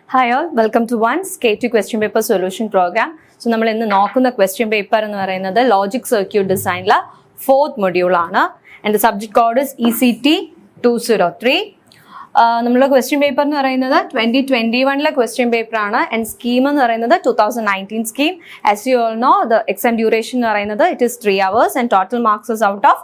Hi all, welcome to ONE's K2 question paper solution program. So നമ്മൾ ഇന്ന് നോക്കുന്ന question paper എന്ന് പറയുന്നത് logic circuit designla 4th module ആണ് and the subject code is ECT 203. നമ്മളുടെ question paper എന്ന് പറയുന്നത് 2021 question paper ആണ് and scheme എന്ന് പറയുന്നത് 2019 scheme. As you all know, the exam duration എന്ന് പറയുന്നത് it is 3 hours and total marks is out of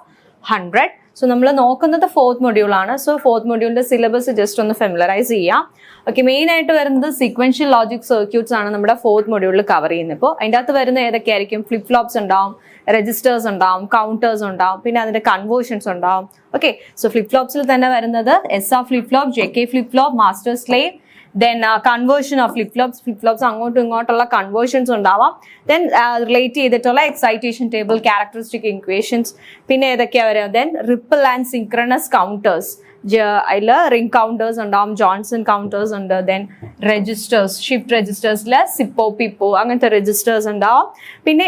100. So നമ്മൾ നോക്കുന്നത് 4th module ആണ്. So 4th moduleന്റെ syllabus just ഒന്ന് familiarize ചെയ്യാം. ഓക്കെ, മെയിൻ ആയിട്ട് വരുന്നത് സീക്വൻഷ്യൽ ലോജിക് സർക്യൂട്ട്സ് ആണ് നമ്മുടെ 4th മൊഡ്യൂളിൽ കവർ ചെയ്യുന്നത്. ഇപ്പോൾ അതിൻ്റെ അകത്ത് വരുന്ന ഏതൊക്കെയായിരിക്കും? ഫ്ലിപ്പ് ഫ്ലോപ്സ് ഉണ്ടാവും, രജിസ്റ്റേഴ്സ് ഉണ്ടാവും, കൗണ്ടേഴ്സ് ഉണ്ടാവും, പിന്നെ അതിന്റെ കൺവേർഷൻസ് ഉണ്ടാവും. ഓക്കെ, സോ ഫ്ലിപ്പ് ഫ്ലോപ്സിൽ തന്നെ വരുന്നത് SR flip flop, JK flip flop, master slave, then conversion of flip flops അങ്ങോട്ടും ഇങ്ങോട്ടുള്ള കൺവേർഷൻസ് ഉണ്ടാവാം. then റിലേറ്റ് ചെയ്തിട്ടുള്ള എക്സൈറ്റേഷൻ ടേബിൾ, ക്യാരക്ടറിസ്റ്റിക് ഇക്വേഷൻസ്, പിന്നെ ഏതൊക്കെയാ വരിക? then ripple and synchronous counters, അതിൽ റിംഗ് കൗണ്ടേഴ്സ് ഉണ്ടാവും, ജോൺസൺ കൗണ്ടേഴ്സ് ഉണ്ട്, then രജിസ്റ്റേഴ്സ്, ഷിഫ്റ്റ് രജിസ്റ്റേഴ്സിൽ സിപ്പോ പിപ്പോ അങ്ങനത്തെ രജിസ്റ്റേഴ്സ് ഉണ്ടാവും. പിന്നെ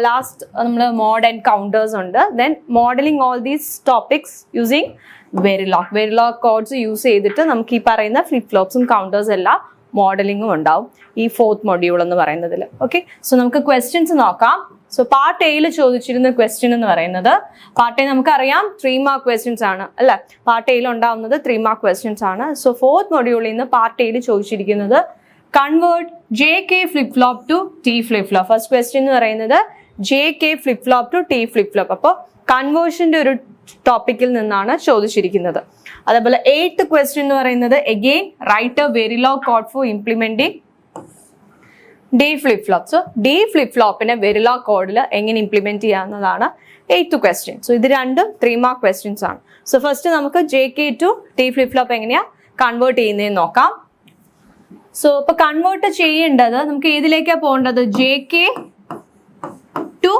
ലാസ്റ്റ് നമ്മൾ മോഡ് ആൻഡ് കൗണ്ടേഴ്സ് ഉണ്ട്. then modelling all these topics using Verilog codes use ചെയ്തിട്ട് നമുക്ക് ഈ പറയുന്ന ഫ്ലിപ്പ് ഫ്ലോപ്സും കൗണ്ടേഴ്സ് എല്ലാം മോഡലിംഗും ഉണ്ടാവും ഈ 4th മൊഡ്യൂൾ എന്ന് പറയുന്നതിൽ. ഓക്കെ, സോ നമുക്ക് ക്വസ്റ്റ്യൻസ് നോക്കാം. സോ പാർട്ട് എയിൽ ചോദിച്ചിരുന്ന ക്വസ്റ്റ്യൻ എന്ന് പറയുന്നത്, പാർട്ട് എ നമുക്കറിയാം 3 മാർക്ക് ക്വസ്റ്റ്യൻസ് ആണ് അല്ലെ, പാർട്ട് എയിൽ ഉണ്ടാവുന്നത് 3 മാർക്ക് ക്വസ്റ്റ്യൻസ് ആണ്. സോ 4th മൊഡ്യൂളിൽ നിന്ന് പാർട്ട് എയിൽ ചോദിച്ചിരിക്കുന്നത് convert JK flip flop to T flip flop. First question എന്ന് പറയുന്നത് JK flip flop to T flip flop. അപ്പോൾ കൺവേർഷന്റെ ഒരു ടോപ്പിക്കിൽ നിന്നാണ് ചോദിച്ചിരിക്കുന്നത്. അതേപോലെ 8th ക്വസ്റ്റ്യൻ എന്ന് പറയുന്നത് again write a Verilog code for implementing D flip flop. So D flip ഫ്ലോപ്പിനെ വെരിലോഗ് കോഡിൽ എങ്ങനെ ഇംപ്ലിമെന്റ് ചെയ്യാവുന്നതാണ് 8th ക്വസ്റ്റ്യൻ. സോ ഇത് രണ്ടും 3 മാർക്ക് ക്വസ്റ്റ്യൻസ് ആണ്. സോ ഫസ്റ്റ് നമുക്ക് JK to T flip flop എങ്ങനെയാ കൺവേർട്ട് ചെയ്യുന്നതെന്ന് നോക്കാം. സോ ഇപ്പൊ കൺവേർട്ട് ചെയ്യേണ്ടത് നമുക്ക് ഏതിലേക്കാണ് പോകേണ്ടത്? JK to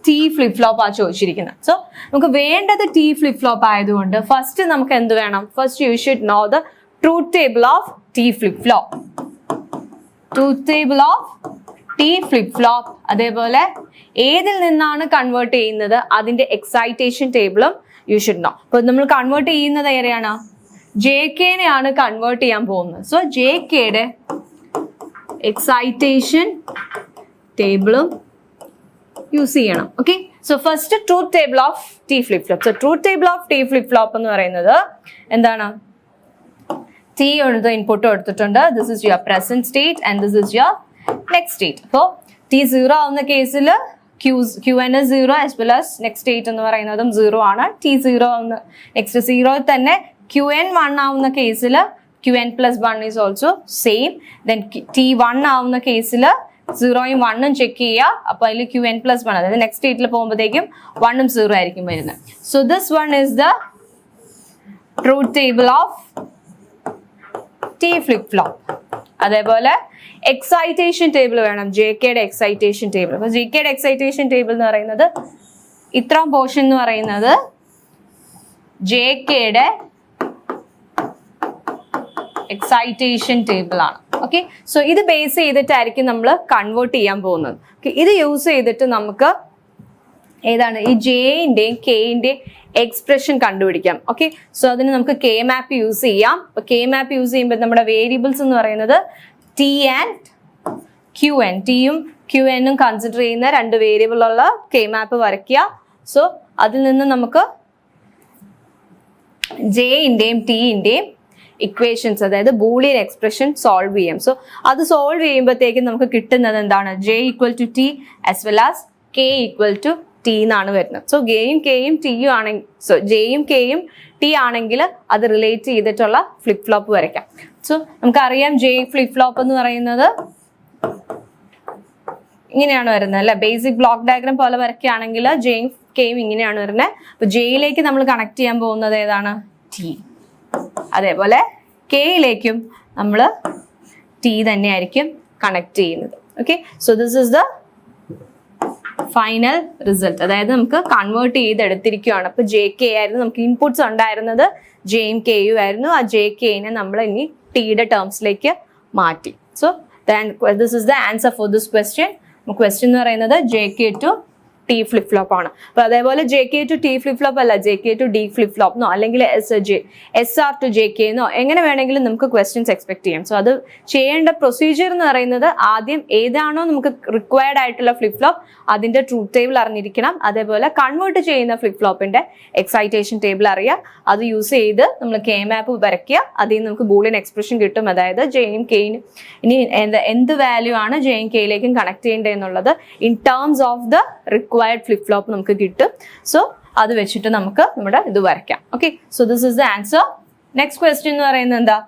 T flip flop ആ ചോദിച്ചിരിക്കുന്നത്. സോ നമുക്ക് വേണ്ടത് T ഫ്ലിപ്പ് ഫ്ലോപ്പ് ആയതുകൊണ്ട് ഫസ്റ്റ് നമുക്ക് എന്ത് വേണം? First you should know the truth table of T flip flop. Truth table of T flip flop. അതേപോലെ ഏതിൽ നിന്നാണ് കൺവേർട്ട് ചെയ്യുന്നത് അതിന്റെ എക്സൈറ്റേഷൻ ടേബിളും യു ഷുഡ് നോ. അപ്പൊ നമ്മൾ കൺവേർട്ട് ചെയ്യുന്നത് എങ്ങനെയാണ്? JK-നെയാണ് കൺവേർട്ട് ചെയ്യാൻ പോകുന്നത്. സോ JK-യുടെ എക്സൈറ്റേഷൻ ടേബിളും യൂസ് ചെയ്യണം. Okay, so first truth table of T flip flop. So truth table of T flip flop എന്ന് പറയുന്നത് എന്താണ്? T എടുത്ത് ഇൻപുട്ട് എടുത്തിട്ടുണ്ട്. This is your present state and this is your next state. അപ്പോൾ T 0 ആവുന്ന കേസിൽ QN 0 as well as next state എന്ന് പറയുന്നതും 0 ആണ്. T 0 ആവുന്ന നെക്സ്റ്റ് 0 തന്നെ QN 1 ആവുന്ന കേസിൽ QN plus 1 is also same. Then T 1 ആവുന്ന കേസിൽ 0യും 1ഉം ചെക്ക് ചെയ്യുക. അപ്പൊ അതിൽ QN പ്ലസ് 1, അതായത് നെക്സ്റ്റ് സ്റ്റേറ്റിൽ പോകുമ്പോഴത്തേക്കും 1ഉം 0 ആയിരിക്കും വരുന്നത്. So this one is the truth table of T flip flop. അതേപോലെ എക്സൈറ്റേഷൻ ടേബിൾ വേണം, JK-യുടെ എക്സൈറ്റേഷൻ ടേബിൾ. അപ്പൊ JK-യുടെ എക്സൈറ്റേഷൻ ടേബിൾ എന്ന് പറയുന്നത് ഇത്രയും പോർഷൻ എന്ന് പറയുന്നത് JK-യുടെ എക്സൈറ്റേഷൻ ടേബിൾ ആണ്. ഓക്കെ, സോ ഇത് ബേസ് ചെയ്തിട്ടായിരിക്കും നമ്മൾ കൺവേർട്ട് ചെയ്യാൻ പോകുന്നത്. ഇത് യൂസ് ചെയ്തിട്ട് നമുക്ക് ഏതാണ് ഈ J-ന്റെയും K-ന്റെയും എക്സ്പ്രഷൻ കണ്ടുപിടിക്കാം. ഓക്കെ, സോ അതിന് നമുക്ക് K മാപ്പ് യൂസ് ചെയ്യാം. അപ്പൊ K മാപ്പ് യൂസ് ചെയ്യുമ്പോൾ നമ്മുടെ വേരിയബിൾസ് എന്ന് പറയുന്നത് T ആൻഡ് QN. ടിയും QN-ഉം കൺസിഡർ ചെയ്യുന്ന 2 വേരിയബിൾ ഉള്ള K മാപ്പ് വരയ്ക്കുക. സോ അതിൽ നിന്ന് നമുക്ക് J-ന്റെയും T-ന്റെയും ഇക്വേഷൻസ്, അതായത് ബൂളിയൻ എക്സ്പ്രഷൻ സോൾവ് ചെയ്യാം. സോ അത് സോൾവ് ചെയ്യുമ്പോഴത്തേക്കും നമുക്ക് കിട്ടുന്നത് എന്താണ്? J equal to T as well as K equal to T എന്നാണ് വരുന്നത്. സോ Jയും Kയും Tയും ആണെങ്കിൽ, സോ Jയും Kയും T ആണെങ്കിൽ അത് റിലേറ്റ് ചെയ്തിട്ടുള്ള ഫ്ലിപ്പ് ഫ്ലോപ്പ് വരയ്ക്കാം. സോ നമുക്കറിയാം J ഫ്ലിപ്പ് ഫ്ലോപ്പ് എന്ന് പറയുന്നത് ഇങ്ങനെയാണ് വരുന്നത് അല്ലെ, ബേസിക് ബ്ലോക്ക് ഡയഗ്രാം പോലെ വരയ്ക്കുകയാണെങ്കിൽ Jയും Kയും ഇങ്ങനെയാണ് വരുന്നത്. അപ്പൊ Jയിലേക്ക് നമ്മൾ കണക്ട് ചെയ്യാൻ പോകുന്നത് ഏതാണ്? T. അതേപോലെ Kയിലേക്കും നമ്മൾ T തന്നെയായിരിക്കും കണക്ട് ചെയ്യുന്നത്. Okay, so this is the final result. അതായത് നമുക്ക് കൺവേർട്ട് ചെയ്തെടുത്തിരിക്കുകയാണ്. അപ്പൊ JK ആയിരുന്നു നമുക്ക് ഇൻപുട്സ് ഉണ്ടായിരുന്നത്, Jയും Kയും ആയിരുന്നു. ആ JK-നെ നമ്മൾ ഇനി T-യുടെ ടേംസിലേക്ക് മാറ്റി. So this is the answer for this question. Question എന്ന് പറയുന്നത് JK to T flip flop ആണ്. അപ്പൊ അതേപോലെ JK to T flip flop അല്ല, JK to D flip flop എന്നോ അല്ലെങ്കിൽ SR to JK എന്നോ എങ്ങനെ വേണമെങ്കിലും നമുക്ക് ക്വസ്റ്റ്യൻസ് എക്സ്പെക്ട് ചെയ്യാം. സോ അത് ചെയ്യേണ്ട പ്രൊസീജിയർ എന്ന് പറയുന്നത് ആദ്യം ഏതാണോ നമുക്ക് റിക്വയർഡ് ആയിട്ടുള്ള ഫ്ലിപ്പ് ഫ്ലോപ്പ് അതിന്റെ ട്രൂത്ത് ടേബിൾ അറിഞ്ഞിരിക്കണം. അതേപോലെ കൺവേർട്ട് ചെയ്യുന്ന ഫ്ലിപ്പ് ഫ്ലോപ്പിന്റെ എക്സൈറ്റേഷൻ ടേബിൾ അറിയാം. അത് യൂസ് ചെയ്ത് നമ്മൾ K മാപ്പ് വരയ്ക്കുക. അതിൽ നിന്ന് നമുക്ക് ബൂളിയൻ എക്സ്പ്രഷൻ കിട്ടും. അതായത് Jയും Kയും ഇനി എന്ത് വാല്യൂ ആണ് Jയും Kയിലേക്കും കണക്ട് ചെയ്യേണ്ടത് എന്നുള്ളത് in terms of the required flip flop നമുക്ക് കിട്ടും. സോ അത് വെച്ചിട്ട് നമുക്ക് നമ്മുടെ ഇത് വരയ്ക്കാം. Okay, so this is the answer. Next question എന്ന് പറയുന്നത് എന്താ?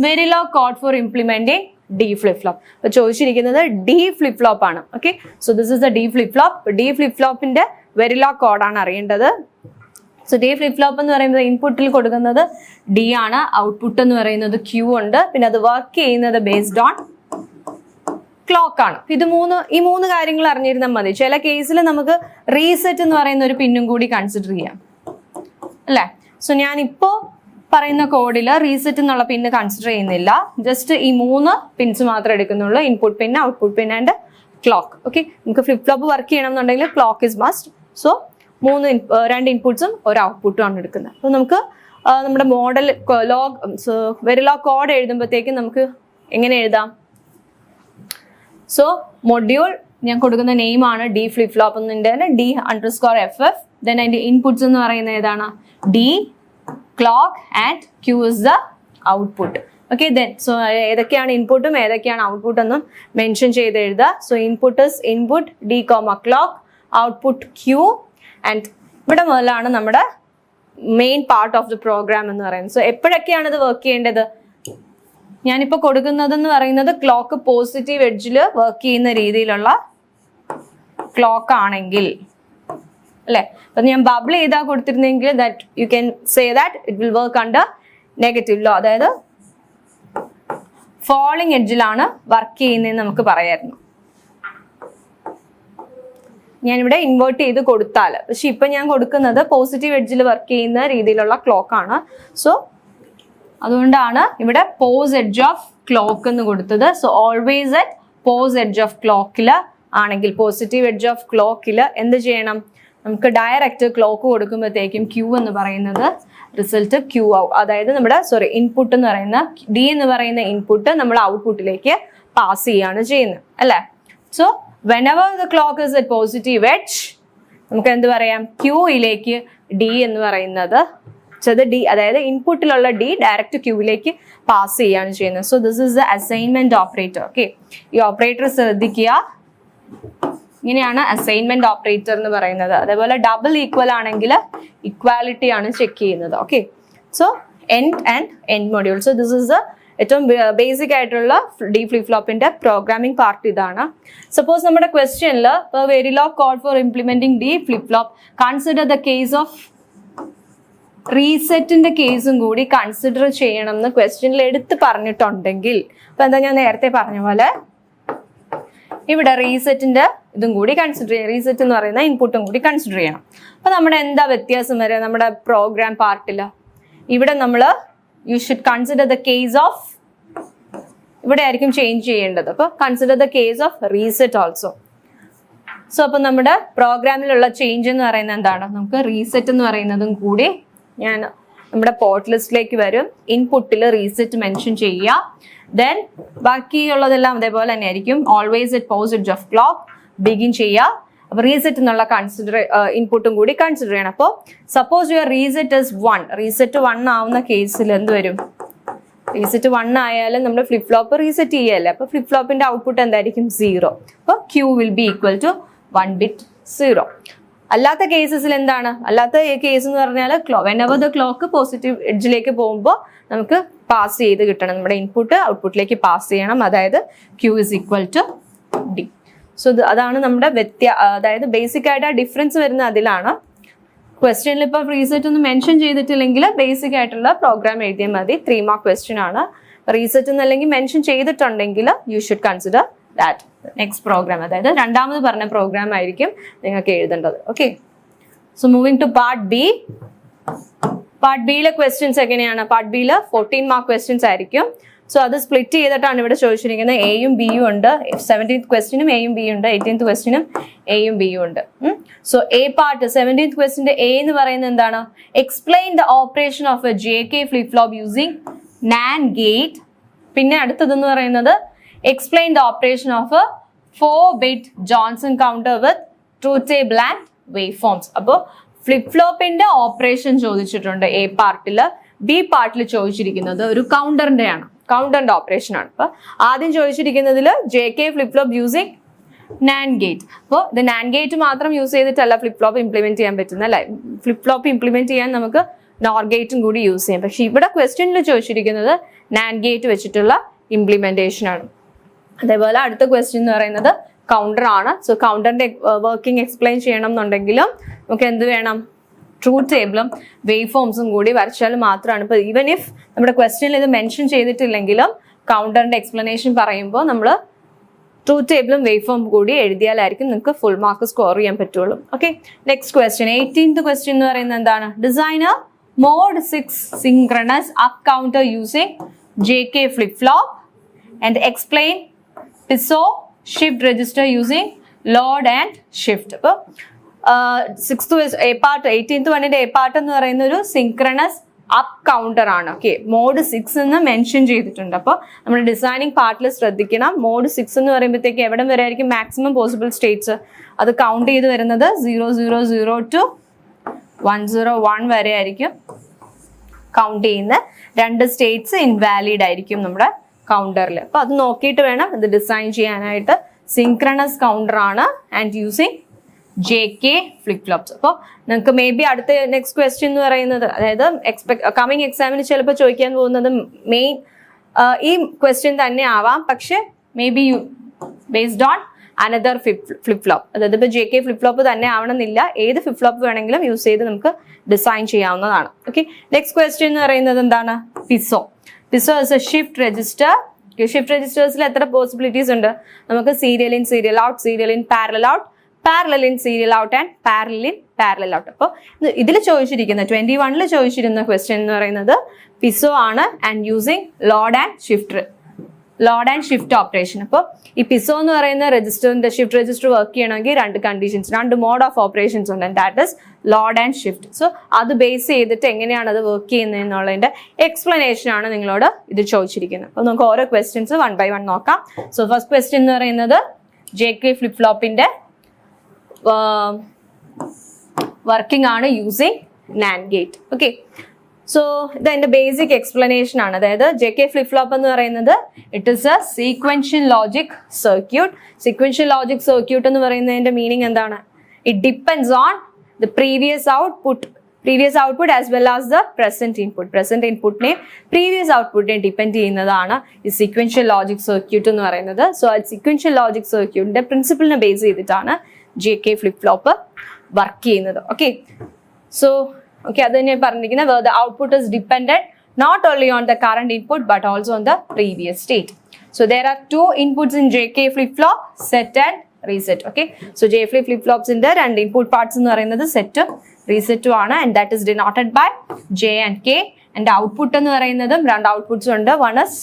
Verilog code for implementing D flip flop. അപ്പൊ ചോദിച്ചിരിക്കുന്നത് D ഫ്ലിപ്പ് ഫ്ലോപ്പ് ആണ്. Okay, so this is the D flip flop. D flip ഫ്ലോപ്പിന്റെ വെരിലോഗ് കോഡാണ് അറിയേണ്ടത്. സോ D ഫ്ലിപ്പ് ഫ്ലോപ്പ് എന്ന് പറയുന്നത് ഇൻപുട്ടിൽ കൊടുക്കുന്നത് D ആണ്, ഔട്ട്പുട്ട് എന്ന് പറയുന്നത് Q ഉണ്ട്, പിന്നെ അത് വർക്ക് ചെയ്യുന്നത് ബേസ്ഡ് ഓൺ ക്ലോക്ക് ആണ്. ഈ മൂന്ന് കാര്യങ്ങൾ അറിഞ്ഞിരുന്നാൽ മതി. ചില കേസിൽ നമുക്ക് റീസെറ്റ് എന്ന് പറയുന്ന ഒരു പിന്നും കൂടി കൺസിഡർ ചെയ്യാം അല്ലേ. സോ ഞാൻ ഇപ്പോ പറയുന്ന കോഡിൽ റീസെറ്റ് എന്നുള്ള പിന്ന് കൺസിഡർ ചെയ്യുന്നില്ല. ജസ്റ്റ് ഈ 3 പിൻസ് മാത്രമേ എടുക്കുന്നുള്ളൂ. Input pin, output pin and clock. Okay, നമുക്ക് ഫ്ലിപ്പ് ഫ്ലോപ്പ് വർക്ക് ചെയ്യണം എന്നുണ്ടെങ്കിൽ ക്ലോക്ക് ഇസ് മസ്റ്റ്. സോ 2 ഇൻപുട്സും ഒരു ഔട്ട്പുട്ടും ആണ് എടുക്കുന്നത്. അപ്പോൾ നമുക്ക് നമ്മുടെ മോഡൽ വെരിലോഗ് കോഡ് എഴുതുമ്പോഴത്തേക്കും നമുക്ക് എങ്ങനെ എഴുതാം? സോ മൊഡ്യൂൾ ഞാൻ കൊടുക്കുന്ന നെയിം ആണ് D ഫ്ലിപ്പ് ഫ്ലോപ്പ് എന്നതിൻ്റെ D_FF. ദെൻ അതിന്റെ ഇൻപുട്സ് എന്ന് പറയുന്നത് ഏതാണ്? D, clock and Q is the output. Okay, then so ഏതൊക്കെയാണ് ഇൻപുട്ടും ഏതൊക്കെയാണ് ഔട്ട്പുട്ട് എന്നും മെൻഷൻ ചെയ്ത് എഴുതുക. So input is input D, clock, output Q and ഇവിടെ മുതലാണ് നമ്മുടെ main part of the program എന്ന് പറയുന്നത്. സോ എപ്പോഴൊക്കെയാണ് ഇത് വർക്ക് ചെയ്യേണ്ടത്? ഞാനിപ്പോൾ കൊടുക്കുന്നതെന്ന് പറയുന്നത് ക്ലോക്ക് പോസിറ്റീവ് എഡ്ജിൽ വർക്ക് ചെയ്യുന്ന രീതിയിലുള്ള ക്ലോക്ക് ആണെങ്കിൽ അല്ലേ. അപ്പം ഞാൻ ബബിൾ ചെയ്താ കൊടുത്തിരുന്നെങ്കിൽ that you can say that it will work under negative low, അതായത് ഫോളിങ് എഡ്ജിലാണ് വർക്ക് ചെയ്യുന്നതെന്ന് നമുക്ക് പറയായിരുന്നു. ഞാനിവിടെ ഇൻവേർട്ട് ചെയ്ത് കൊടുത്താൽ, പക്ഷെ ഇപ്പം ഞാൻ കൊടുക്കുന്നത് പോസിറ്റീവ് എഡ്ജിൽ വർക്ക് ചെയ്യുന്ന രീതിയിലുള്ള ക്ലോക്കാണ്. സോ അതുകൊണ്ടാണ് ഇവിടെ പോസ് എഡ്ജ് ഓഫ് ക്ലോക്ക് എന്ന് കൊടുത്തത്. So always at pos edge of ക്ലോക്കിൽ ആണെങ്കിൽ, പോസിറ്റീവ് എഡ്ജ് ഓഫ് ക്ലോക്കിൽ എന്ത് ചെയ്യണം? നമുക്ക് ഡയറക്റ്റ് ക്ലോക്ക് കൊടുക്കുമ്പോഴത്തേക്കും Q എന്ന് പറയുന്നത് റിസൾട്ട് Q ആവും. അതായത് നമ്മുടെ ഇൻപുട്ട് എന്ന് പറയുന്ന D എന്ന് പറയുന്ന ഇൻപുട്ട് നമ്മൾ ഔട്ട്പുട്ടിലേക്ക് പാസ് ചെയ്യാണ് ചെയ്യുന്നത് അല്ലേ. So whenever the clock is at positive edge, നമുക്ക് എന്ത് പറയാം? Qയിലേക്ക് D എന്ന് പറയുന്നത് D, അതായത് ഇൻപുട്ടിലുള്ള D ഡയറക്റ്റ് Qയിലേക്ക് പാസ് ചെയ്യാണ് ചെയ്യുന്നത്. So this is the assignment operator. Okay, ഈ ഓപ്പറേറ്റർ ശ്രദ്ധിക്കുക. ഇങ്ങനെയാണ് അസൈൻമെന്റ് ഓപ്പറേറ്റർ എന്ന് പറയുന്നത്. അതേപോലെ ഡബിൾ ഈക്വൽ ആണെങ്കിൽ ഇക്വാലിറ്റി ആണ് ചെക്ക് ചെയ്യുന്നത്. Okay, so end and end module. So this is the ഏറ്റവും ബേസിക് ആയിട്ടുള്ള D ഫ്ലിപ്പ് ഫ്ലോപ്പിന്റെ പ്രോഗ്രാമിംഗ് പാർട്ട് ഇതാണ്. സപ്പോസ് നമ്മുടെ ക്വസ്റ്റ്യനിൽ Verilog code for implementing D flip flop consider the case of റീസെറ്റിന്റെ കേസും കൂടി കൺസിഡർ ചെയ്യണം എന്ന് ക്വസ്റ്റ്യനിൽ എടുത്ത് പറഞ്ഞിട്ടുണ്ടെങ്കിൽ, അപ്പൊ എന്താ ഞാൻ നേരത്തെ പറഞ്ഞ പോലെ ഇവിടെ റീസെറ്റിന്റെ ഇതും കൂടി കൺസിഡർ ചെയ്യണം. റീസെറ്റ് എന്ന് പറയുന്ന ഇൻപുട്ടും കൂടി കൺസിഡർ ചെയ്യണം. അപ്പൊ നമ്മുടെ എന്താ വ്യത്യാസം വരിക? നമ്മുടെ പ്രോഗ്രാം പാർട്ടിൽ ഇവിടെ നമ്മൾ U should consider the case of, ഇവിടെ ആയിരിക്കും ചേഞ്ച് ചെയ്യേണ്ടത്. അപ്പൊ consider the case of reset also. So അപ്പൊ നമ്മുടെ പ്രോഗ്രാമിലുള്ള ചേഞ്ച് എന്ന് പറയുന്നത് എന്താണ്? നമുക്ക് റീസെറ്റ് എന്ന് പറയുന്നതും കൂടി ഞാൻ നമ്മുടെ പോർട്ട് ലിസ്റ്റിലേക്ക് വരും. ഇൻപുട്ടിൽ റീസെറ്റ് മെൻഷൻ ചെയ്യുക. ദെൻ ബാക്കിയുള്ളതെല്ലാം അതേപോലെ തന്നെ ആയിരിക്കും. Always at pos edge of clock begin ചെയ്യുക. അപ്പൊ റീസെറ്റ് എന്നുള്ള ഇൻപുട്ടും കൂടി കൺസിഡർ ചെയ്യണം. അപ്പോൾ suppose your reset is 1, reset 1 ആവുന്ന കേസിൽ എന്ത് വരും? റീസെറ്റ് 1 ആയാലും നമ്മുടെ ഫ്ലിപ്പ് ഫ്ലോപ്പ് റീസെറ്റ് ചെയ്യല്ലേ. അപ്പൊ ഫ്ലിപ്പ് ഫ്ലോപ്പിന്റെ ഔട്ട്പുട്ട് എന്തായിരിക്കും? 0. അപ്പോൾ Q will be equal to 1 bit 0. അല്ലാത്ത കേസസിൽ എന്താണ്? അല്ലാത്ത കേസ് എന്ന് പറഞ്ഞാൽ whenever the ക്ലോക്ക് പോസിറ്റീവ് എഡ്ജിലേക്ക് പോകുമ്പോൾ നമുക്ക് പാസ് ചെയ്ത് കിട്ടണം. നമ്മുടെ ഇൻപുട്ട് ഔട്ട്പുട്ടിലേക്ക് പാസ് ചെയ്യണം. അതായത് Q is equal to D. So അതാണ് നമ്മുടെ അതായത് ബേസിക് ആയിട്ട് ആ ഡിഫറൻസ് വരുന്ന അതിലാണ്. ക്വസ്റ്റ്യനിൽ ഇപ്പോൾ റീസെറ്റ് ഒന്നും മെൻഷൻ ചെയ്തിട്ടില്ലെങ്കിൽ ബേസിക് ആയിട്ടുള്ള പ്രോഗ്രാം എഴുതിയാൽ മതി. 3 മാർക്ക് ക്വസ്റ്റ്യൻ ആണ്. റീസെറ്റ് എന്നല്ലെങ്കിൽ മെൻഷൻ ചെയ്തിട്ടുണ്ടെങ്കിൽ you should consider that next program, അതായത് രണ്ടാമത് പറഞ്ഞ പ്രോഗ്രാം ആയിരിക്കും നിങ്ങൾക്ക് എഴുതേണ്ടത്. Okay, so moving to part B. Part ബിയിലെ ക്വസ്റ്റ്യൻസ് എങ്ങനെയാണ്? പാർട്ട് ബിയിൽ 14 മാർക്ക് ക്വസ്റ്റ്യൻസ് ആയിരിക്കും. സോ അത് സ്പ്ലിറ്റ് ചെയ്തിട്ടാണ് ഇവിടെ ചോദിച്ചിരിക്കുന്നത്. എയും ബിയും ഉണ്ട്. 17th ക്വസ്റ്റിനും എയും ബിയും ഉണ്ട്. 18th ക്വസ്റ്റിനും എയും ബിയും ഉണ്ട്. സോ എ പാർട്ട് 17th ക്വസ്റ്റിന്റെ എ എന്ന് പറയുന്നത് എന്താണ്? Explain the operation of a JK flip flop using NAND gate. പിന്നെ അടുത്തതെന്ന് പറയുന്നത് explain the operation of a 4-bit Johnson counter with truth table and wave forms. അപ്പോൾ ഫ്ലിപ്പ് ഫ്ലോപ്പിന്റെ operation ചോദിച്ചിട്ടുണ്ട് എ പാർട്ടില്. ബി പാർട്ടിൽ ചോദിച്ചിരിക്കുന്നത് ഒരു കൗണ്ടറിന്റെ ആണ്, കൗണ്ടറിന്റെ ഓപ്പറേഷൻ ആണ്. അപ്പൊ ആദ്യം ചോദിച്ചിരിക്കുന്നതിൽ JK flip flop using NAND gate. അപ്പോൾ ഇത് NAND ഗേറ്റ് മാത്രം യൂസ് ചെയ്തിട്ടല്ല ഫ്ലിപ്പ് ഫ്ലോപ്പ് ഇംപ്ലിമെന്റ് ചെയ്യാൻ പറ്റുന്ന അല്ലെ. ഫ്ലിപ്പ് ഫ്ലോപ്പ് ഇംപ്ലിമെന്റ് ചെയ്യാൻ നമുക്ക് NOR ഗേറ്റും കൂടി യൂസ് ചെയ്യാം. പക്ഷെ ഇവിടെ ക്വസ്റ്റ്യനിൽ ചോദിച്ചിരിക്കുന്നത് NAND ഗേറ്റ് വെച്ചിട്ടുള്ള ഇംപ്ലിമെന്റേഷൻ ആണ്. അതേപോലെ അടുത്ത ക്വസ്റ്റ്യൻ എന്ന് പറയുന്നത് കൗണ്ടർ ആണ്. സോ കൗണ്ടറിന്റെ വർക്കിംഗ് എക്സ്പ്ലെയിൻ ചെയ്യണം എന്നുണ്ടെങ്കിലും നമുക്ക് എന്ത് വേണം? ട്രൂത്ത് ടേബിളും വേവ് ഫോംസും കൂടി വരച്ചാൽ മാത്രമാണ്. ഇപ്പൊ ഈവൻ ഇഫ് നമ്മുടെ ക്വസ്റ്റ്യനിൽ ഇത് മെൻഷൻ ചെയ്തിട്ടില്ലെങ്കിലും കൗണ്ടറിന്റെ എക്സ്പ്ലനേഷൻ പറയുമ്പോൾ നമ്മൾ ട്രൂത്ത് ടേബിളും വേവ് ഫോം കൂടി എഴുതിയാലായിരിക്കും നിങ്ങൾക്ക് ഫുൾ മാർക്ക് സ്കോർ ചെയ്യാൻ പറ്റുള്ളൂ. Okay, next question 18th question എന്ന് പറയുന്നത് എന്താണ്? Design a mod 6 synchronous up counter using JK flip flop and explain PISO shift register using load and shift. അപ്പോൾ 6th എ പാർട്ട് 18th വണ്ണിന്റെ A part എന്ന് പറയുന്ന ഒരു സിങ്ക്രണസ് അപ്പ് കൗണ്ടർ ആണ്. Okay, mode 6 എന്ന് മെൻഷൻ ചെയ്തിട്ടുണ്ട്. അപ്പോൾ നമ്മൾ ഡിസൈനിങ് പാർട്ടിൽ ശ്രദ്ധിക്കണം. മോഡ് 6 എന്ന് പറയുമ്പോഴത്തേക്ക് എവിടെ വരെ ആയിരിക്കും മാക്സിമം പോസിബിൾ സ്റ്റേറ്റ്സ്? അത് കൗണ്ട് ചെയ്ത് വരുന്നത് 000 to 101 വരെ ആയിരിക്കും കൗണ്ട് ചെയ്യുന്ന. 2 സ്റ്റേറ്റ്സ് ഇൻവാലിഡ് ആയിരിക്കും നമ്മുടെ കൗണ്ടറിൽ. അപ്പൊ അത് നോക്കിയിട്ട് വേണം ഇത് ഡിസൈൻ ചെയ്യാനായിട്ട്. സിങ്ക്രണസ് കൗണ്ടർ ആണ് and using JK flip flops. അപ്പോൾ നിങ്ങൾക്ക് മേ ബി അടുത്ത നെക്സ്റ്റ് ക്വസ്റ്റ്യൻ എന്ന് പറയുന്നത്, അതായത് കമ്മിങ് എക്സാമിന് ചിലപ്പോൾ ചോദിക്കാൻ പോകുന്നത് മെയിൻ ഈ ക്വസ്റ്റ്യൻ തന്നെ ആവാം. പക്ഷെ may be based on another flip flop. അതായത് ഇപ്പോൾ JK ഫ്ലിപ്പ് ഫ്ലോപ്പ് തന്നെ ആവണമെന്നില്ല, ഏത് ഫ്ലിപ്പ് ഫ്ലോപ്പ് വേണമെങ്കിലും യൂസ് ചെയ്ത് നമുക്ക് ഡിസൈൻ ചെയ്യാവുന്നതാണ്. ഓക്കെ, നെക്സ്റ്റ് ക്വസ്റ്റ്യൻ എന്ന് പറയുന്നത് എന്താണ്? PISO. PISO is a shift register. Shift രജിസ്റ്റേഴ്സിൽ എത്ര പോസിബിലിറ്റീസ് ഉണ്ട്? നമുക്ക് serial in, serial out, serial in, parallel out, parallel in, serial out and parallel in, parallel out. അപ്പോൾ ഇതിൽ ചോദിച്ചിരിക്കുന്ന 21ൽ ചോദിച്ചിരുന്ന ക്വസ്റ്റ്യൻ എന്ന് പറയുന്നത് PISO ആണ് and using load and shift operation. അപ്പോൾ ഈ PISO എന്ന് പറയുന്ന രജിസ്റ്ററിന്റെ ഷിഫ്റ്റ് രജിസ്റ്റർ വർക്ക് ചെയ്യണമെങ്കിൽ 2 കണ്ടീഷൻസ്, 2 മോഡ് ഓഫ് ഓപ്പറേഷൻസ് ഉണ്ട്. That is load and shift. So അത് ബേസ് ചെയ്തിട്ട് എങ്ങനെയാണ് അത് വർക്ക് ചെയ്യുന്നത് എന്നുള്ളതിന്റെ എക്സ്പ്ലനേഷൻ ആണ് നിങ്ങളോട് ഇത് ചോദിച്ചിരിക്കുന്നത്. അപ്പോൾ നമുക്ക് ഓരോ ക്വസ്റ്റ്യൻസ് 1 by 1 നോക്കാം. സോ ഫസ്റ്റ് ക്വസ്റ്റ്യൻ എന്ന് പറയുന്നത് JK ഫ്ലിപ്പ് ഫ്ലോപ്പിന്റെ വർക്കിംഗ് ആണ് using NAND gate. Okay, so ഇത് അതിന്റെ ബേസിക് എക്സ്പ്ലനേഷൻ ആണ്. അതായത് JK ഫ്ലിപ്പ് ഫ്ലോപ്പ് എന്ന് പറയുന്നത് it is A sequential logic circuit. Sequential logic circuit എന്ന് പറയുന്നതിന്റെ മീനിങ് എന്താണ്? It depends on the previous output as well as the present ഇൻപുട്ടിനെ പ്രീവിയസ് ഔട്ട്പുട്ടിനെ ഡിപ്പെൻഡ് ചെയ്യുന്നതാണ് ഈ സീക്വൻഷ്യൽ ലോജിക് സർക്യൂട്ട് എന്ന് പറയുന്നത്. സോ ആ സീക്വൻഷ്യൽ ലോജിക് സർക്യൂട്ടിന്റെ പ്രിൻസിപ്പിളിനെ ബേസ് ചെയ്തിട്ടാണ് JK ഫ്ലിപ്പ് ഫ്ലോപ്പ് വർക്ക് ചെയ്യുന്നത്. ഓക്കെ, സോ അത് തന്നെ പറഞ്ഞിരിക്കുന്നത് where the output is dependent not only on the current input but also on the previous state. So there are 2 inputs in JK flip flop, set and reset. Okay, so JK flip flops in there and input parts എന്ന് പറയുന്നത് സെറ്റും റീസെറ്റും ആണ് and that is denoted by J and K. and output എന്ന് പറയുന്നതും 2 outputs ഉണ്ട്. one is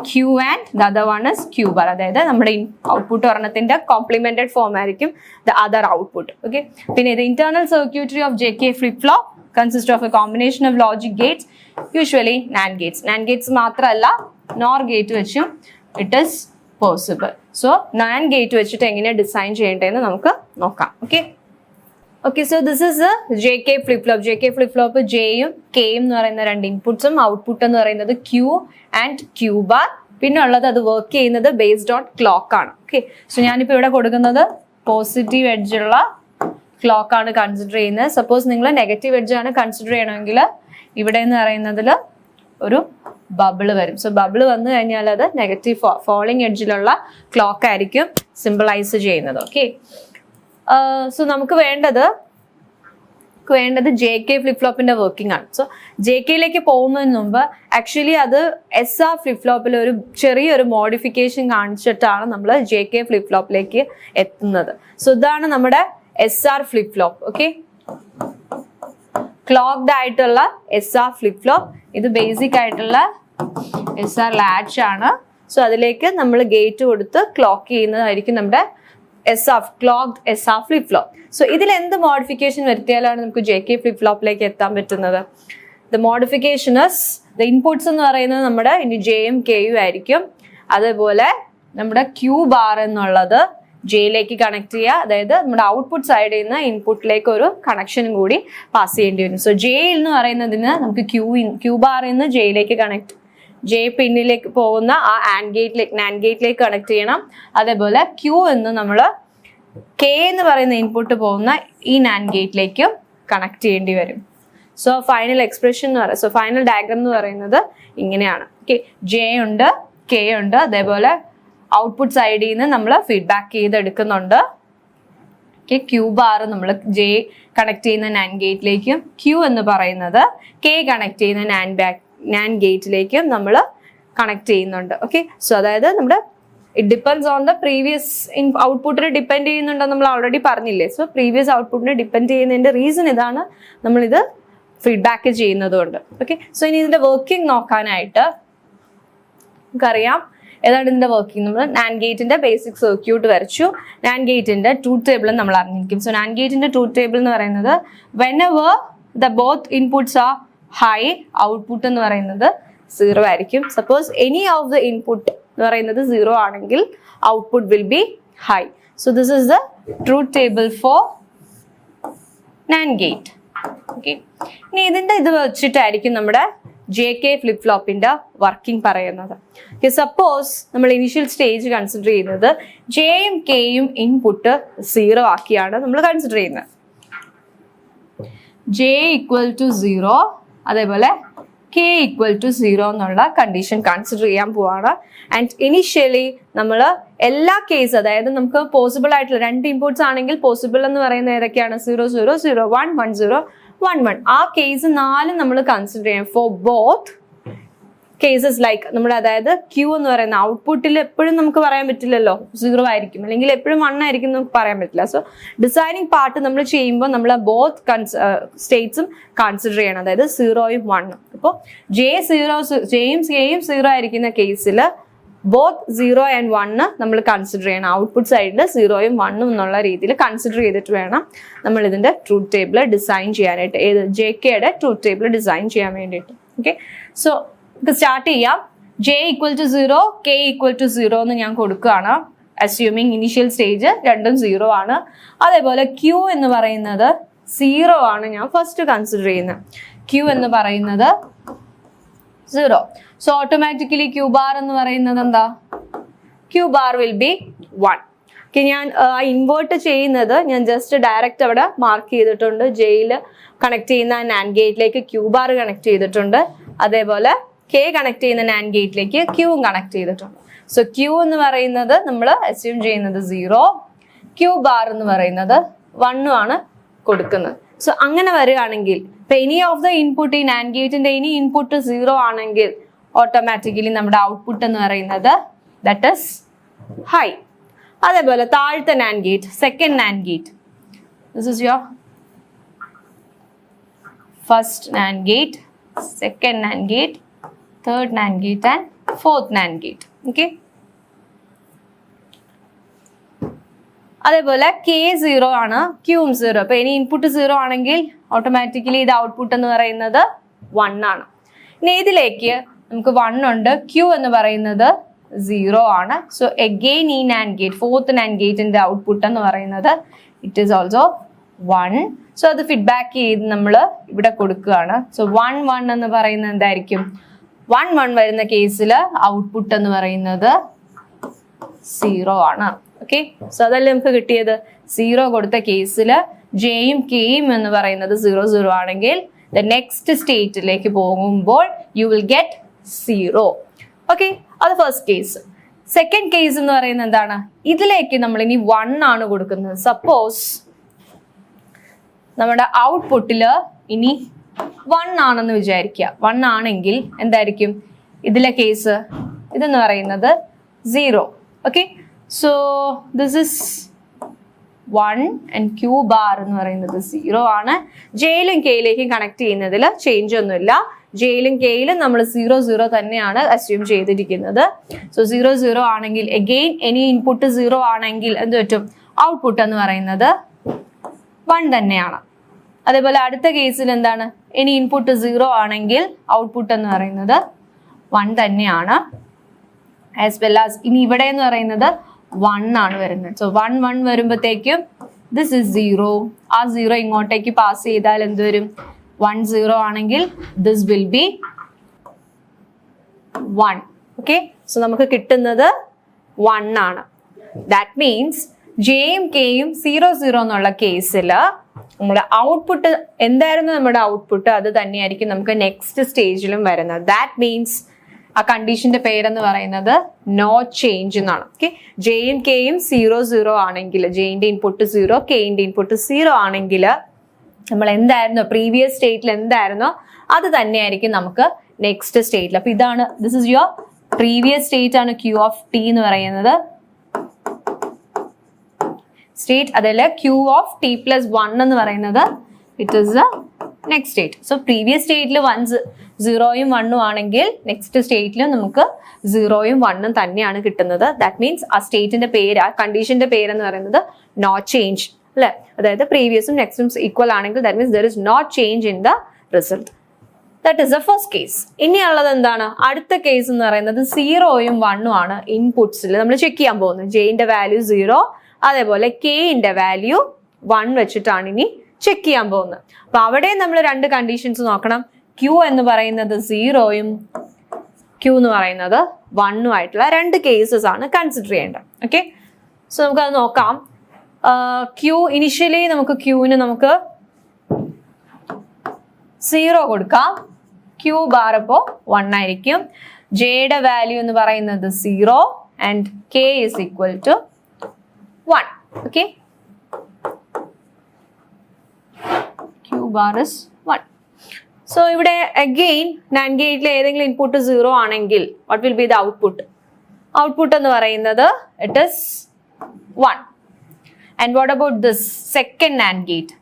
Q and the other one is Q bar. അതായത് നമ്മുടെ output ഒരെണ്ണത്തിന്റെ complimented form ആയിരിക്കും the other output. Okay, പിന്നെ the internal circuitry of JK flip flop consists of a combination of logic gates, usually NAND gates. NAND gates മാത്രമല്ല NOR gate വെച്ചും it is possible. So NAND gate വെച്ചിട്ട് എങ്ങനെ design ചെയ്യേണ്ടതെന്ന് നമുക്ക് നോക്കാം. Okay, so this is a JK flip flop. JK flip flop Jയും Kയും എന്ന് പറയുന്ന 2 ഇൻപുട്സും output എന്ന് പറയുന്നത് Q and Q bar. പിന്നെ ഉള്ളത് അത് വർക്ക് ചെയ്യുന്നത് ബേസ്ഡ് ഓൺ ക്ലോക്ക് ആണ്. ഓക്കെ, സോ ഞാനിപ്പോൾ ഇവിടെ കൊടുക്കുന്നത് പോസിറ്റീവ് എഡ്ജുള്ള ക്ലോക്ക് ആണ് കൺസിഡർ ചെയ്യുന്നത്. സപ്പോസ് നിങ്ങൾ നെഗറ്റീവ് എഡ്ജ് ആണ് കൺസിഡർ ചെയ്യണമെങ്കിൽ ഇവിടെ എന്ന് പറയുന്നതിൽ ഒരു ബബിള് വരും. സോ ബബിള് വന്നു കഴിഞ്ഞാൽ അത് നെഗറ്റീവ് ഫോളിംഗ് എഡ്ജിലുള്ള ക്ലോക്ക് ആയിരിക്കും സിംബിളൈസ് ചെയ്യുന്നത്. ഓക്കെ, സോ നമുക്ക് വേണ്ടത് JK ഫ്ലിപ്പ് ഫ്ലോപ്പിന്റെ വർക്കിംഗ് ആണ്. സോ JKയിലേക്ക് പോകുന്നതിന് മുമ്പ് ആക്ച്വലി അത് SR ഫ്ലിപ്പ് ഫ്ലോപ്പിൽ ഒരു ചെറിയൊരു മോഡിഫിക്കേഷൻ കാണിച്ചിട്ടാണ് നമ്മൾ JK ഫ്ലിപ്പ് ഫ്ലോപ്പിലേക്ക് എത്തുന്നത്. സോ ഇതാണ് നമ്മുടെ SR flip flop. Okay, clocked ആയിട്ടുള്ള SR ഫ്ലിപ്പ് ഫ്ലോപ്പ്. ഇത് ബേസിക് ആയിട്ടുള്ള SR ലാച്ച് ആണ്. സോ അതിലേക്ക് നമ്മൾ ഗേറ്റ് കൊടുത്ത് ക്ലോക്ക് ചെയ്യുന്നതായിരിക്കും നമ്മുടെ clocked SR flip flop. So ഇതിൽ എന്ത് മോഡിഫിക്കേഷൻ വരുത്തിയാലാണ് നമുക്ക് JK ഫ്ലിപ്പ് ഫ്ലോപ്പിലേക്ക് എത്താൻ പറ്റുന്നത്? ദ മോഡിഫിക്കേഷൻ ദ ഇൻപുട്സ് എന്ന് പറയുന്നത് നമ്മുടെ ഇനി Jയും Kയും ആയിരിക്കും. അതേപോലെ നമ്മുടെ Q ബാർ എന്നുള്ളത് ജെയിലേക്ക് കണക്ട് ചെയ്യുക, അതായത് നമ്മുടെ ഔട്ട്പുട്ട് സൈഡിൽ നിന്ന് ഇൻപുട്ടിലേക്ക് ഒരു കണക്ഷനും കൂടി പാസ് ചെയ്യേണ്ടി വരും. സോ ജെ എന്ന് പറയുന്നതിന് നമുക്ക് ക്യൂ ബാറിൽ നിന്ന് ജെയിലേക്ക് കണക്ട്, ജെ പിന്നിലേക്ക് പോകുന്ന ആ നാൻഡ് ഗേറ്റിലേക്ക് കണക്ട് ചെയ്യണം. അതേപോലെ ക്യൂ എന്ന് നമ്മൾ കെ എന്ന് പറയുന്ന ഇൻപുട്ട് പോകുന്ന ഈ നാൻഡ് ഗേറ്റിലേക്കും കണക്ട് ചെയ്യേണ്ടി വരും. സോ ഫൈനൽ എക്സ്പ്രഷൻ എന്ന് പറയുന്നത്, സോ ഫൈനൽ ഡയഗ്രാം എന്ന് പറയുന്നത് ഇങ്ങനെയാണ്. ഓക്കെ, ജെ ഉണ്ട്, കെ ഉണ്ട്, അതേപോലെ ഔട്ട്പുട്ട് സൈഡിൽ നിന്ന് നമ്മൾ ഫീഡ്ബാക്ക് ചെയ്തെടുക്കുന്നുണ്ട്. ക്യൂ ബാർ നമ്മൾ ജെ കണക്ട് ചെയ്യുന്ന നാൻഡ് ഗേറ്റിലേക്കും ക്യൂ എന്ന് പറയുന്നത് കെ കണക്ട് ചെയ്യുന്ന നാൻഡ് ഗേറ്റിലേക്കും നമ്മൾ കണക്ട് ചെയ്യുന്നുണ്ട്. ഓക്കെ, സോ അതായത് നമ്മുടെ it depends on the previous ഔട്ട്പുട്ടിന് ഡിപ്പെൻഡ് ചെയ്യുന്നുണ്ടെന്ന് നമ്മൾ ഓൾറെഡി പറഞ്ഞില്ലേ. സോ പ്രീവിയസ് ഔട്ട്പുട്ടിന് ഡിപ്പെൻഡ് ചെയ്യുന്നതിന്റെ റീസൺ ഇതാണ്, നമ്മളിത് ഫീഡ്ബാക്ക് ചെയ്യുന്നതുകൊണ്ട്. ഓക്കെ, സോ ഇനി ഇതിന്റെ വർക്കിംഗ് നോക്കാനായിട്ട് നമുക്കറിയാം ഏതാണ് ഇതിന്റെ വർക്കിംഗ്. നമ്മൾ നാൻഡ് ഗേറ്റിന്റെ ബേസിക് സർക്യൂട്ട് വരച്ചു. നാൻഡ് ഗേറ്റിന്റെ ട്രൂത്ത് ടേബിൾ നമ്മൾ അറിഞ്ഞിരിക്കും. സോ നാൻഡ് ഗേറ്റിന്റെ ട്രൂത്ത് ടേബിൾ എന്ന് പറയുന്നത് whenever the both inputs are high, output എന്ന് പറയുന്നത് 0 ആയിരിക്കും. Suppose any of the input എന്ന് പറയുന്നത് 0 ആണെങ്കിൽ output will be high. So this is the truth table for NAND gate. Okay, ഇനി ഇതിന്റെ ഇത് വെച്ചിട്ടായിരിക്കും നമ്മുടെ JK ഫ്ലിപ്പ് ഫ്ലോപ്പിന്റെ വർക്കിംഗ് പറയുന്നത്. സപ്പോസ് നമ്മൾ ഇനീഷ്യൽ സ്റ്റേജ് കൺസിഡർ ചെയ്യുന്നത് ജെയും കെയും ഇൻപുട്ട് 0 ആക്കിയാണ് നമ്മൾ കൺസിഡർ ചെയ്യുന്നത്. J = 0, അതേപോലെ K = 0 എന്നുള്ള കണ്ടീഷൻ കൺസിഡർ ചെയ്യാൻ പോവാണ്. ആൻഡ് ഇനീഷ്യലി നമ്മൾ എല്ലാ കേസ്, അതായത് നമുക്ക് പോസിബിൾ ആയിട്ടുള്ള 2 ഇൻപുട്സ് ആണെങ്കിൽ പോസിബിൾ എന്ന് പറയുന്നത് ഏതൊക്കെയാണ്? 0 0 0 1 1 0 1 1. ആ കേസ് 4 നമ്മൾ കൺസിഡർ ചെയ്യാം ഫോർ ബോത്ത് കേസസ്. ലൈക്ക് നമ്മുടെ അതായത് ക്യൂ എന്ന് പറയുന്ന ഔട്ട്പുട്ടിൽ എപ്പോഴും നമുക്ക് പറയാൻ പറ്റില്ലല്ലോ 0 ആയിരിക്കും, അല്ലെങ്കിൽ എപ്പോഴും 1 ആയിരിക്കും നമുക്ക് പറയാൻ പറ്റില്ല. സോ ഡിസൈനിങ് പാർട്ട് നമ്മൾ ചെയ്യുമ്പോൾ നമ്മൾ ബോത്ത് സ്റ്റേറ്റ്സും കൺസിഡർ ചെയ്യണം, അതായത് 0യും 1ഉം. ഇപ്പോൾ ജെയും കെയും 0 ആയിരിക്കുന്ന കേസിൽ ബോത്ത് 0 and 1 നമ്മൾ കൺസിഡർ ചെയ്യണം. ഔട്ട്പുട്ട് സൈഡിൽ 0യും 1ഉം എന്നുള്ള രീതിയിൽ കൺസിഡർ ചെയ്തിട്ട് വേണം നമ്മൾ ഇതിന്റെ ട്രൂത്ത് ടേബിൾ ഡിസൈൻ ചെയ്യാനായിട്ട്, ഏത് JKയുടെ ട്രൂത്ത് ടേബിൾ ഡിസൈൻ ചെയ്യാൻ വേണ്ടിയിട്ട്. ഓക്കെ, സോ നമുക്ക് സ്റ്റാർട്ട് ചെയ്യാം. J = 0, K = 0 എന്ന് ഞാൻ കൊടുക്കുകയാണ്. അസ്യൂമിങ് ഇനീഷ്യൽ സ്റ്റേജ് രണ്ടും 0 ആണ്. അതേപോലെ Q എന്ന് പറയുന്നത് 0 ആണ് ഞാൻ ഫസ്റ്റ് കൺസിഡർ ചെയ്യുന്നത്. Q എന്ന് പറയുന്നത് 0. സോ ഓട്ടോമാറ്റിക്കലി Q ബാർ എന്ന് പറയുന്നത് എന്താ? Q bar will be 1. Okay, ഞാൻ ഇൻവേർട്ട് ചെയ്യുന്നത് ഞാൻ ജസ്റ്റ് ഡയറക്റ്റ് അവിടെ മാർക്ക് ചെയ്തിട്ടുണ്ട്. ജെയിൽ കണക്ട് ചെയ്യുന്ന നാൻഡ് ഗേറ്റിലേക്ക് Q ബാർ കണക്ട് ചെയ്തിട്ടുണ്ട്. അതേപോലെ K കണക്ട് ചെയ്യുന്ന നാൻഡ് ഗേറ്റിലേക്ക് Qവും കണക്ട് ചെയ്തിട്ടുണ്ട്. സോ Q എന്ന് പറയുന്നത് നമ്മൾ അസ്യൂം ചെയ്യുന്നത് 0, Q ബാർ എന്ന് പറയുന്നത് 1 ആണ് കൊടുക്കുന്നത്. സോ അങ്ങനെ വരികയാണെങ്കിൽ ഇപ്പൊ എനി ഓഫ് ദ ഇൻപുട്ട്, ഈ നാൻഡ് ഗേറ്റിന്റെ എനി ഇൻപുട്ട് 0 ആണെങ്കിൽ ഓട്ടോമാറ്റിക്കലി നമ്മുടെ ഔട്ട്പുട്ട് എന്ന് പറയുന്നത് ദാറ്റ് ഈസ് ഹൈ. അതേപോലെ താഴത്തെ NAND gate, second NAND gate, this is your first NAND gate, second NAND gate, third NAND gate and fourth NAND gate. Okay, അതേപോലെ K 0 ആണ്, Qയും 0. അപ്പൊ ഇനി ഇൻപുട്ട് 0 ആണെങ്കിൽ ഓട്ടോമാറ്റിക്കലി ഇത് ഔട്ട്പുട്ട് എന്ന് പറയുന്നത് 1 ആണ്. ഇനി ഇതിലേക്ക് നമുക്ക് 1 ഉണ്ട്, Q എന്ന് പറയുന്നത് 0 ആണ്. സോ അഗെയിൻ ഈ നാൻഡ് ഗേറ്റ്, ഫോർത്ത് നാൻഡ് ഗേറ്റിന്റെ ഔട്ട്പുട്ട് എന്ന് പറയുന്നത് ഇറ്റ് ഈസ് ഓൾസോ 1. സോ അത് ഫീഡ്ബാക്ക് ചെയ്ത് നമ്മൾ ഇവിടെ കൊടുക്കുകയാണ്. സോ 1 1 എന്ന് പറയുന്നത് എന്തായിരിക്കും? 1 1 വരുന്ന കേസിൽ ഔട്ട്പുട്ട് എന്ന് പറയുന്നത് 0 ആണ്. ഓക്കെ, സോ അതല്ലേ നമുക്ക് കിട്ടിയത്. 0 കൊടുത്ത കേസിൽ ജെയും കെയും എന്ന് പറയുന്നത് 0 0 ആണെങ്കിൽ ദ നെക്സ്റ്റ് സ്റ്റേറ്റിലേക്ക് പോകുമ്പോൾ യു വിൽ ഗെറ്റ് 0. ഓക്കെ, അത് ഫസ്റ്റ് കേസ്. സെക്കൻഡ് കേസ് എന്ന് പറയുന്നത് എന്താണ്? ഇതിലേക്ക് നമ്മൾ ഇനി 1 ആണ് കൊടുക്കുന്നത്. സപ്പോസ് നമ്മുടെ ഔട്ട്പുട്ടില് ഇനി 1 ആണെന്ന് വിചാരിക്കുക. 1 ആണെങ്കിൽ എന്തായിരിക്കും ഇതിലെ കേസ്? ഇതെന്ന് പറയുന്നത് 0. Okay, so this is 1 and Q bar എന്ന് പറയുന്നത് 0 ആണ്. ജെയിലും കെയിലേക്കും കണക്ട് ചെയ്യുന്നതിൽ ചേഞ്ച് ഒന്നുമില്ല. ജെയിലും കെയിലും നമ്മൾ 0 0 തന്നെയാണ് അസ്യൂം ചെയ്തിരിക്കുന്നത്. സോ 0 0 ആണെങ്കിൽ അഗെയിൻ എനി ഇൻപുട്ട് 0 ആണെങ്കിൽ എന്ത് പറ്റും? ഔട്ട്പുട്ട് എന്ന് പറയുന്നത് 1 തന്നെയാണ്. അതേപോലെ അടുത്ത കേസിൽ എന്താണ്? ഇനി ഇൻപുട്ട് 0 ആണെങ്കിൽ ഔട്ട്പുട്ട് എന്ന് പറയുന്നത് 1 തന്നെയാണ്. ആസ് വെൽ ആസ് ഇനി ഇവിടെ എന്ന് പറയുന്നത് 1 ആണ് വരുന്നത്. സോ 1 1 വരുമ്പോഴത്തേക്കും ദിസ് ഇസ് 0. ആ 0 ഇങ്ങോട്ടേക്ക് പാസ് ചെയ്താൽ എന്ത് വരും? 1 0 ആണെങ്കിൽ this will be 1. Okay, so നമുക്ക് കിട്ടുന്നത് 1 ആണ്. ദാറ്റ് മീൻസ് ജെയും കെയും 0 0 എന്നുള്ള കേസിൽ നമ്മുടെ ഔട്ട്പുട്ട് എന്തായിരുന്നു? നമ്മുടെ ഔട്ട്പുട്ട് അത് തന്നെയായിരിക്കും നമുക്ക് നെക്സ്റ്റ് സ്റ്റേജിലും വരുന്നത്. ദാറ്റ് മീൻസ് ആ കണ്ടീഷന്റെ പേരെന്ന് പറയുന്നത് നോ ചേഞ്ച് എന്നാണ്. ഓക്കെ, ജെയും കെയും 0 0 ആണെങ്കിൽ, ജെയിന്റെ ഇൻപുട്ട് 0, കെയിന്റെ ഇൻപുട്ട് 0 ആണെങ്കിൽ നമ്മൾ എന്തായിരുന്നോ പ്രീവിയസ് സ്റ്റേറ്റിൽ എന്തായിരുന്നോ അത് തന്നെയായിരിക്കും നമുക്ക് നെക്സ്റ്റ് സ്റ്റേറ്റിൽ. അപ്പൊ ഇതാണ്, this is your previous state ആണ് Q ഓഫ് T എന്ന് പറയുന്നത് സ്റ്റേറ്റ്. അതല്ല Q ഓഫ് T plus 1 എന്ന് പറയുന്നത് it is the next state. So previous സ്റ്റേറ്റിൽ 0യും 1ഉം ആണെങ്കിൽ നെക്സ്റ്റ് സ്റ്റേറ്റിലും നമുക്ക് 0യും 1ഉം തന്നെയാണ് കിട്ടുന്നത്. ദാറ്റ് മീൻസ് ആ സ്റ്റേറ്റിന്റെ പേര്, ആ കണ്ടീഷന്റെ പേരെന്ന് പറയുന്നത് നോ ചേഞ്ച് അല്ലെ. അതായത് പ്രീവിയസും നെക്സ്റ്റും ഈക്വൽ ആണെങ്കിൽ that means there is no change in the result. That is the first case. ഇനിയുള്ളത് എന്താണ്? അടുത്ത കേസ് എന്ന് പറയുന്നത് 0യും 1ഉം ആണ് ഇൻപുട്സിൽ നമ്മൾ ചെക്ക് ചെയ്യാൻ പോകുന്നത്. ജെയിന്റെ വാല്യൂ 0, അതേപോലെ കെയിന്റെ വാല്യൂ 1 വെച്ചിട്ടാണ് ഇനി ചെക്ക് ചെയ്യാൻ പോകുന്നത്. അപ്പൊ അവിടെ നമ്മൾ 2 കണ്ടീഷൻസ് നോക്കണം. Q എന്ന് പറയുന്നത് 0യും Q എന്ന് പറയുന്നത് 1ഉം ആയിട്ടുള്ള 2 കേസസ് ആണ് കൺസിഡർ ചെയ്യേണ്ടത്. ഓക്കെ, സോ നമുക്കത് നോക്കാം. Q ഇനിഷ്യലി നമുക്ക് Qന് നമുക്ക് 0 കൊടുക്കാം. Q ബാർ അപ്പോൾ 1 ആയിരിക്കും. ജെയുടെ വാല്യൂ എന്ന് പറയുന്നത് 0 and K is equal to 1. Okay, Q bar is 1. So ഇവിടെ again NAND ഗേറ്റിലെ ഏതെങ്കിലും ഇൻപുട്ട് 0 ആണെങ്കിൽ what will be the output? Output എന്ന് പറയുന്നത് it is 1. And what about this second NAND gate?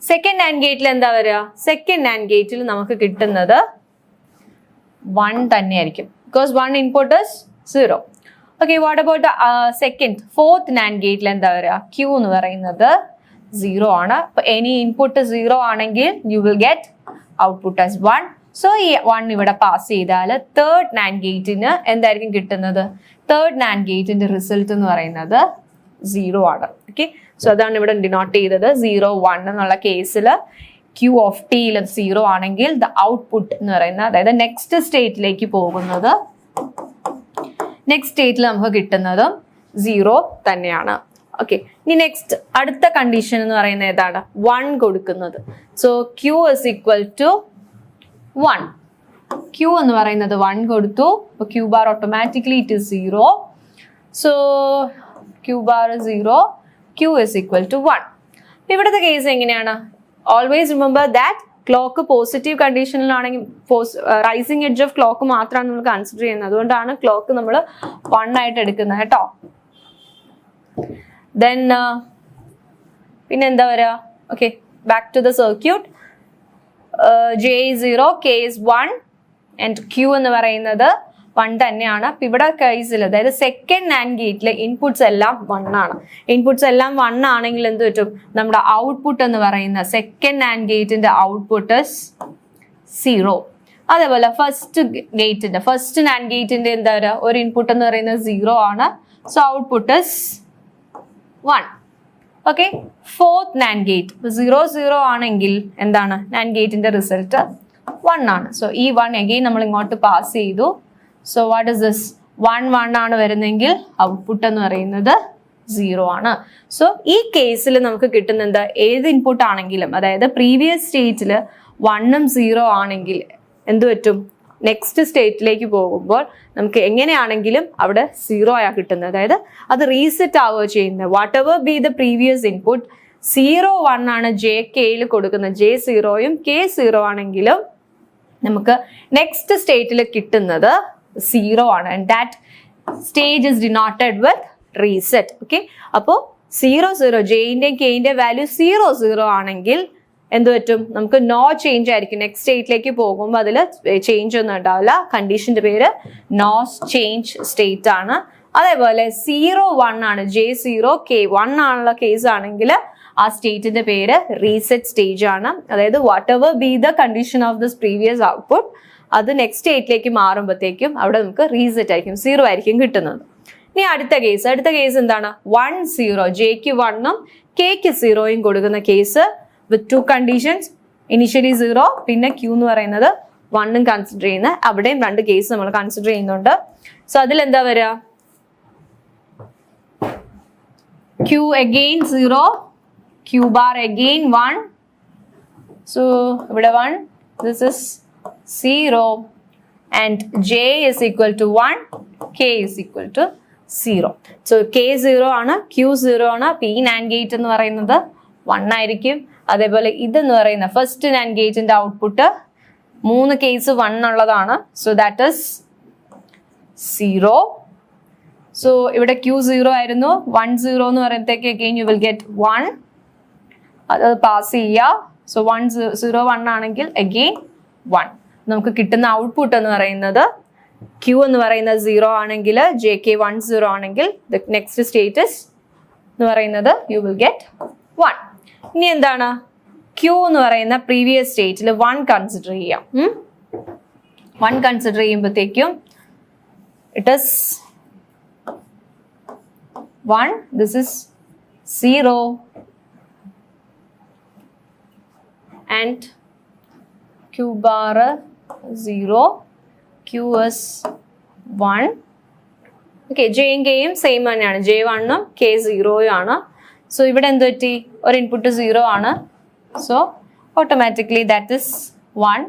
Second NAND ഗേറ്റിൽ എന്താ വരിക? സെക്കൻഡ് NAND ഗേറ്റിൽ നമുക്ക് കിട്ടുന്നത് 1 തന്നെയായിരിക്കും. Because 1 input is 0. Okay, what about the fourth NAND ഗേറ്റിൽ എന്താ വരിക? Q എന്ന് പറയുന്നത് 0 ആണ്. അപ്പൊ any input 0 ആണെങ്കിൽ you will get output as 1. So ഈ 1 ഇവിടെ പാസ് ചെയ്താൽ തേർഡ് NAND ഗേറ്റിന് എന്തായിരിക്കും കിട്ടുന്നത്? തേർഡ് NAND ഗേറ്റിന്റെ റിസൾട്ട് എന്ന് പറയുന്നത് 0 ആണ്. ഓക്കെ, സോ അതാണ് ഇവിടെ ഡിനോട്ട് ചെയ്തത്. 0 1 എന്നുള്ള കേസിൽ Q ഓഫ് T 0 ആണെങ്കിൽ ദ ഔട്ട്പുട്ട് എന്ന് പറയുന്നത്, അതായത് നെക്സ്റ്റ് സ്റ്റേറ്റിലേക്ക് പോകുന്നത്, നെക്സ്റ്റ് സ്റ്റേറ്റിൽ നമുക്ക് കിട്ടുന്നതും 0 തന്നെയാണ്. ഓക്കെ, ഇനി നെക്സ്റ്റ് അടുത്ത കണ്ടീഷൻ എന്ന് പറയുന്നത് ഏതാണ്? 1 കൊടുക്കുന്നത്. So Q is equal to 1. Q എന്ന് പറയുന്നത് 1 കൊടുത്തു. അപ്പോൾ Q bar automatically it is 0. So Q bar 0, Q is equal to 1. ഇവിടുത്തെ കേസ് എങ്ങനെയാണ്? Always remember that clock positive കണ്ടീഷനിലാണെങ്കിൽ റൈസിങ് എഡ്ജ് ഓഫ് ക്ലോക്ക് മാത്രമാണ് നമ്മൾ കൺസിഡർ ചെയ്യുന്നത്. അതുകൊണ്ടാണ് ക്ലോക്ക് നമ്മൾ 1 ആയിട്ട് എടുക്കുന്നത് കേട്ടോ. ദെൻ പിന്നെ എന്താ പറയുക? Okay, back to the circuit. J is 0, K is 1 and Q എന്ന് പറയുന്നത് 1 തന്നെയാണ്. അപ്പൊ ഇവിടെ കേസിൽ, അതായത് സെക്കൻഡ് NAND ഗേറ്റിലെ ഇൻപുട്സ് എല്ലാം 1 ആണ്. ഇൻപുട്സ് എല്ലാം 1 ആണെങ്കിൽ എന്ത് പറ്റും? നമ്മുടെ ഔട്ട്പുട്ട് എന്ന് പറയുന്ന സെക്കൻഡ് NAND ഗേറ്റിന്റെ ഔട്ട്പുട്ട് 0. അതേപോലെ ഫസ്റ്റ് NAND ഗേറ്റിന്റെ എന്താ പറയുക? ഒരു ഇൻപുട്ട് എന്ന് പറയുന്നത് 0 ആണ്. So output 1. Okay, fourth NAND gate 0 0 ആണെങ്കിൽ എന്താണ്? NAND ഗേറ്റിന്റെ റിസൾട്ട് 1 ആണ്. സോ ഈ 1 അഗെയിൻ നമ്മൾ ഇങ്ങോട്ട് പാസ് ചെയ്തു. So what is this? 1 1 ആണ് വരുന്നെങ്കിൽ ഔട്ട്പുട്ട് എന്ന് പറയുന്നത് 0 ആണ്. സോ ഈ കേസിൽ നമുക്ക് കിട്ടുന്ന എന്താ? ഏത് ഇൻപുട്ട് ആണെങ്കിലും, അതായത് പ്രീവിയസ് സ്റ്റേറ്റിൽ 1ഉം 0 ആണെങ്കിൽ എന്ത് പറ്റും? നെക്സ്റ്റ് സ്റ്റേറ്റിലേക്ക് പോകുമ്പോൾ നമുക്ക് എങ്ങനെയാണെങ്കിലും അവിടെ 0 ആയാ കിട്ടുന്നത്. അതായത് അത് റീസെറ്റ് ആവുക ചെയ്യുന്നത്. What ever B the previous input, 0 1 ആണ് ജെ കെയിൽ കൊടുക്കുന്നത്. J 0യും K 0 ആണെങ്കിലും നമുക്ക് നെക്സ്റ്റ് സ്റ്റേറ്റിൽ കിട്ടുന്നത് 0 ആണ്. And that stage is denoted with reset. Okay, അപ്പോൾ സീറോ സീറോ ജെയിന്റെയും കെയിന്റെ വാല്യൂ 0 ആണെങ്കിൽ എന്ത് പറ്റും? നമുക്ക് നോ ചേഞ്ച് ആയിരിക്കും. നെക്സ്റ്റ് സ്റ്റേറ്റിലേക്ക് പോകുമ്പോൾ അതിൽ ചേഞ്ച് ഒന്നും ഉണ്ടാവില്ല. കണ്ടീഷന്റെ പേര് നോ ചേഞ്ച് സ്റ്റേറ്റ് ആണ്. അതേപോലെ 0-1 ആണ്, J0K1 ആണുള്ള കേസ് ആണെങ്കിൽ ആ സ്റ്റേറ്റിന്റെ പേര് റീസെറ്റ് സ്റ്റേജ് ആണ്. അതായത് what ever B the condition of this previous output, അത് നെക്സ്റ്റ് സ്റ്റേറ്റിലേക്ക് മാറുമ്പോഴത്തേക്കും അവിടെ നമുക്ക് റീസെറ്റ് ആയിരിക്കും, 0 ആയിരിക്കും കിട്ടുന്നത്. ഇനി അടുത്ത കേസ് എന്താണ്? 1-0 ജെക്ക് 1ഉം കെക്ക് 0യും കൊടുക്കുന്ന കേസ് വിത്ത് 2 കണ്ടീഷൻസ്. ഇനിഷ്യലി 0, പിന്നെ Q എന്ന് പറയുന്നത് 1ഉം കൺസിഡർ ചെയ്യുന്ന, അവിടെയും 2 കേസ് നമ്മൾ കൺസിഡർ ചെയ്യുന്നുണ്ട്. സോ അതിൽ എന്താ വരിക? Q again 0, Q bar again 1. So ഇവിടെ 1, this is 0 and J is equal to 1, K is equal to 0. So K 0 ആണ്, Q 0 ആണ്. P NAND ഗേറ്റ് എന്ന് പറയുന്നത് 1 ആയിരിക്കും. അതേപോലെ ഇതെന്ന് പറയുന്ന ഫസ്റ്റ് NAND ഗേറ്റിന്റെ ഔട്ട്പുട്ട് 3 കേസ് 1 ഉള്ളതാണ്. So that is 0. സോ ഇവിടെ Q 0 ആയിരുന്നു, 1 0 എന്ന് പറയുമ്പോഴത്തേക്ക് അഗെയിൻ യു വിൽ ഗെറ്റ് 1. അത് പാസ് ചെയ്യുക. സോ 1 0 1 ആണെങ്കിൽ അഗെയിൻ 1. നമുക്ക് കിട്ടുന്ന ഔട്ട്പുട്ട് എന്ന് പറയുന്നത് Q എന്ന് പറയുന്നത് 0 ആണെങ്കിൽ, JK 1 0 ആണെങ്കിൽ നെക്സ്റ്റ് സ്റ്റേറ്റസ് എന്ന് പറയുന്നത് യു വിൽ ഗെറ്റ് 1. ഇനി എന്താണ്? Q എന്ന് പറയുന്ന പ്രീവിയസ് സ്റ്റേറ്റിൽ 1 കൺസിഡർ ചെയ്യാം. 1 കൺസിഡർ ചെയ്യുമ്പോഴത്തേക്കും it is 1, this is 0 and Q bar 0, Q is 1. Okay, J യും K യും സെയിം തന്നെയാണ്, J1 ഉം K 0 ആണ്. സോ ഇവിടെ എന്ത് പറ്റി? ഒരു ഇൻപുട്ട് 0 ആണ്. So automatically that is 1.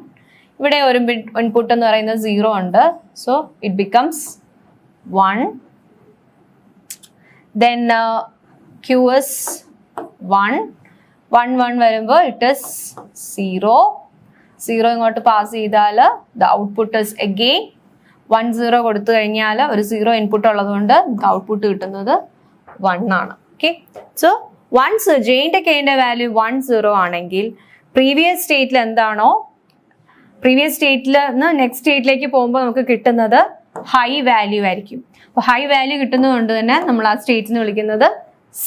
ഇവിടെ ഒരു ഇൻപുട്ട് എന്ന് പറയുന്നത് 0 ഉണ്ട്. So it becomes 1. Then Q is 1, 1 1 വരുമ്പോൾ ഇറ്റ് ഇസ് 0. 0 ഇങ്ങോട്ട് പാസ് ചെയ്താൽ ദ ഔട്ട്പുട്ട് ഇസ് അഗെയിൻ 1 0 കൊടുത്തു കഴിഞ്ഞാൽ ഒരു 0 ഇൻപുട്ട് ഉള്ളതുകൊണ്ട് നമുക്ക് ഔട്ട്പുട്ട് കിട്ടുന്നത് 1 ആണ്. ഓക്കെ, സോ വൺസ് ജെയിന്റെ കെയിന്റെ വാല്യൂ 1 0 ആണെങ്കിൽ പ്രീവിയസ് സ്റ്റേറ്റിൽ എന്താണോ, പ്രീവിയസ് സ്റ്റേറ്റിൽ നിന്ന് നെക്സ്റ്റ് സ്റ്റേറ്റിലേക്ക് പോകുമ്പോൾ നമുക്ക് കിട്ടുന്നത് ഹൈ വാല്യൂ ആയിരിക്കും. അപ്പോൾ ഹൈ വാല്യൂ കിട്ടുന്നത് കൊണ്ട് തന്നെ നമ്മൾ ആ സ്റ്റേറ്റിന് വിളിക്കുന്നത്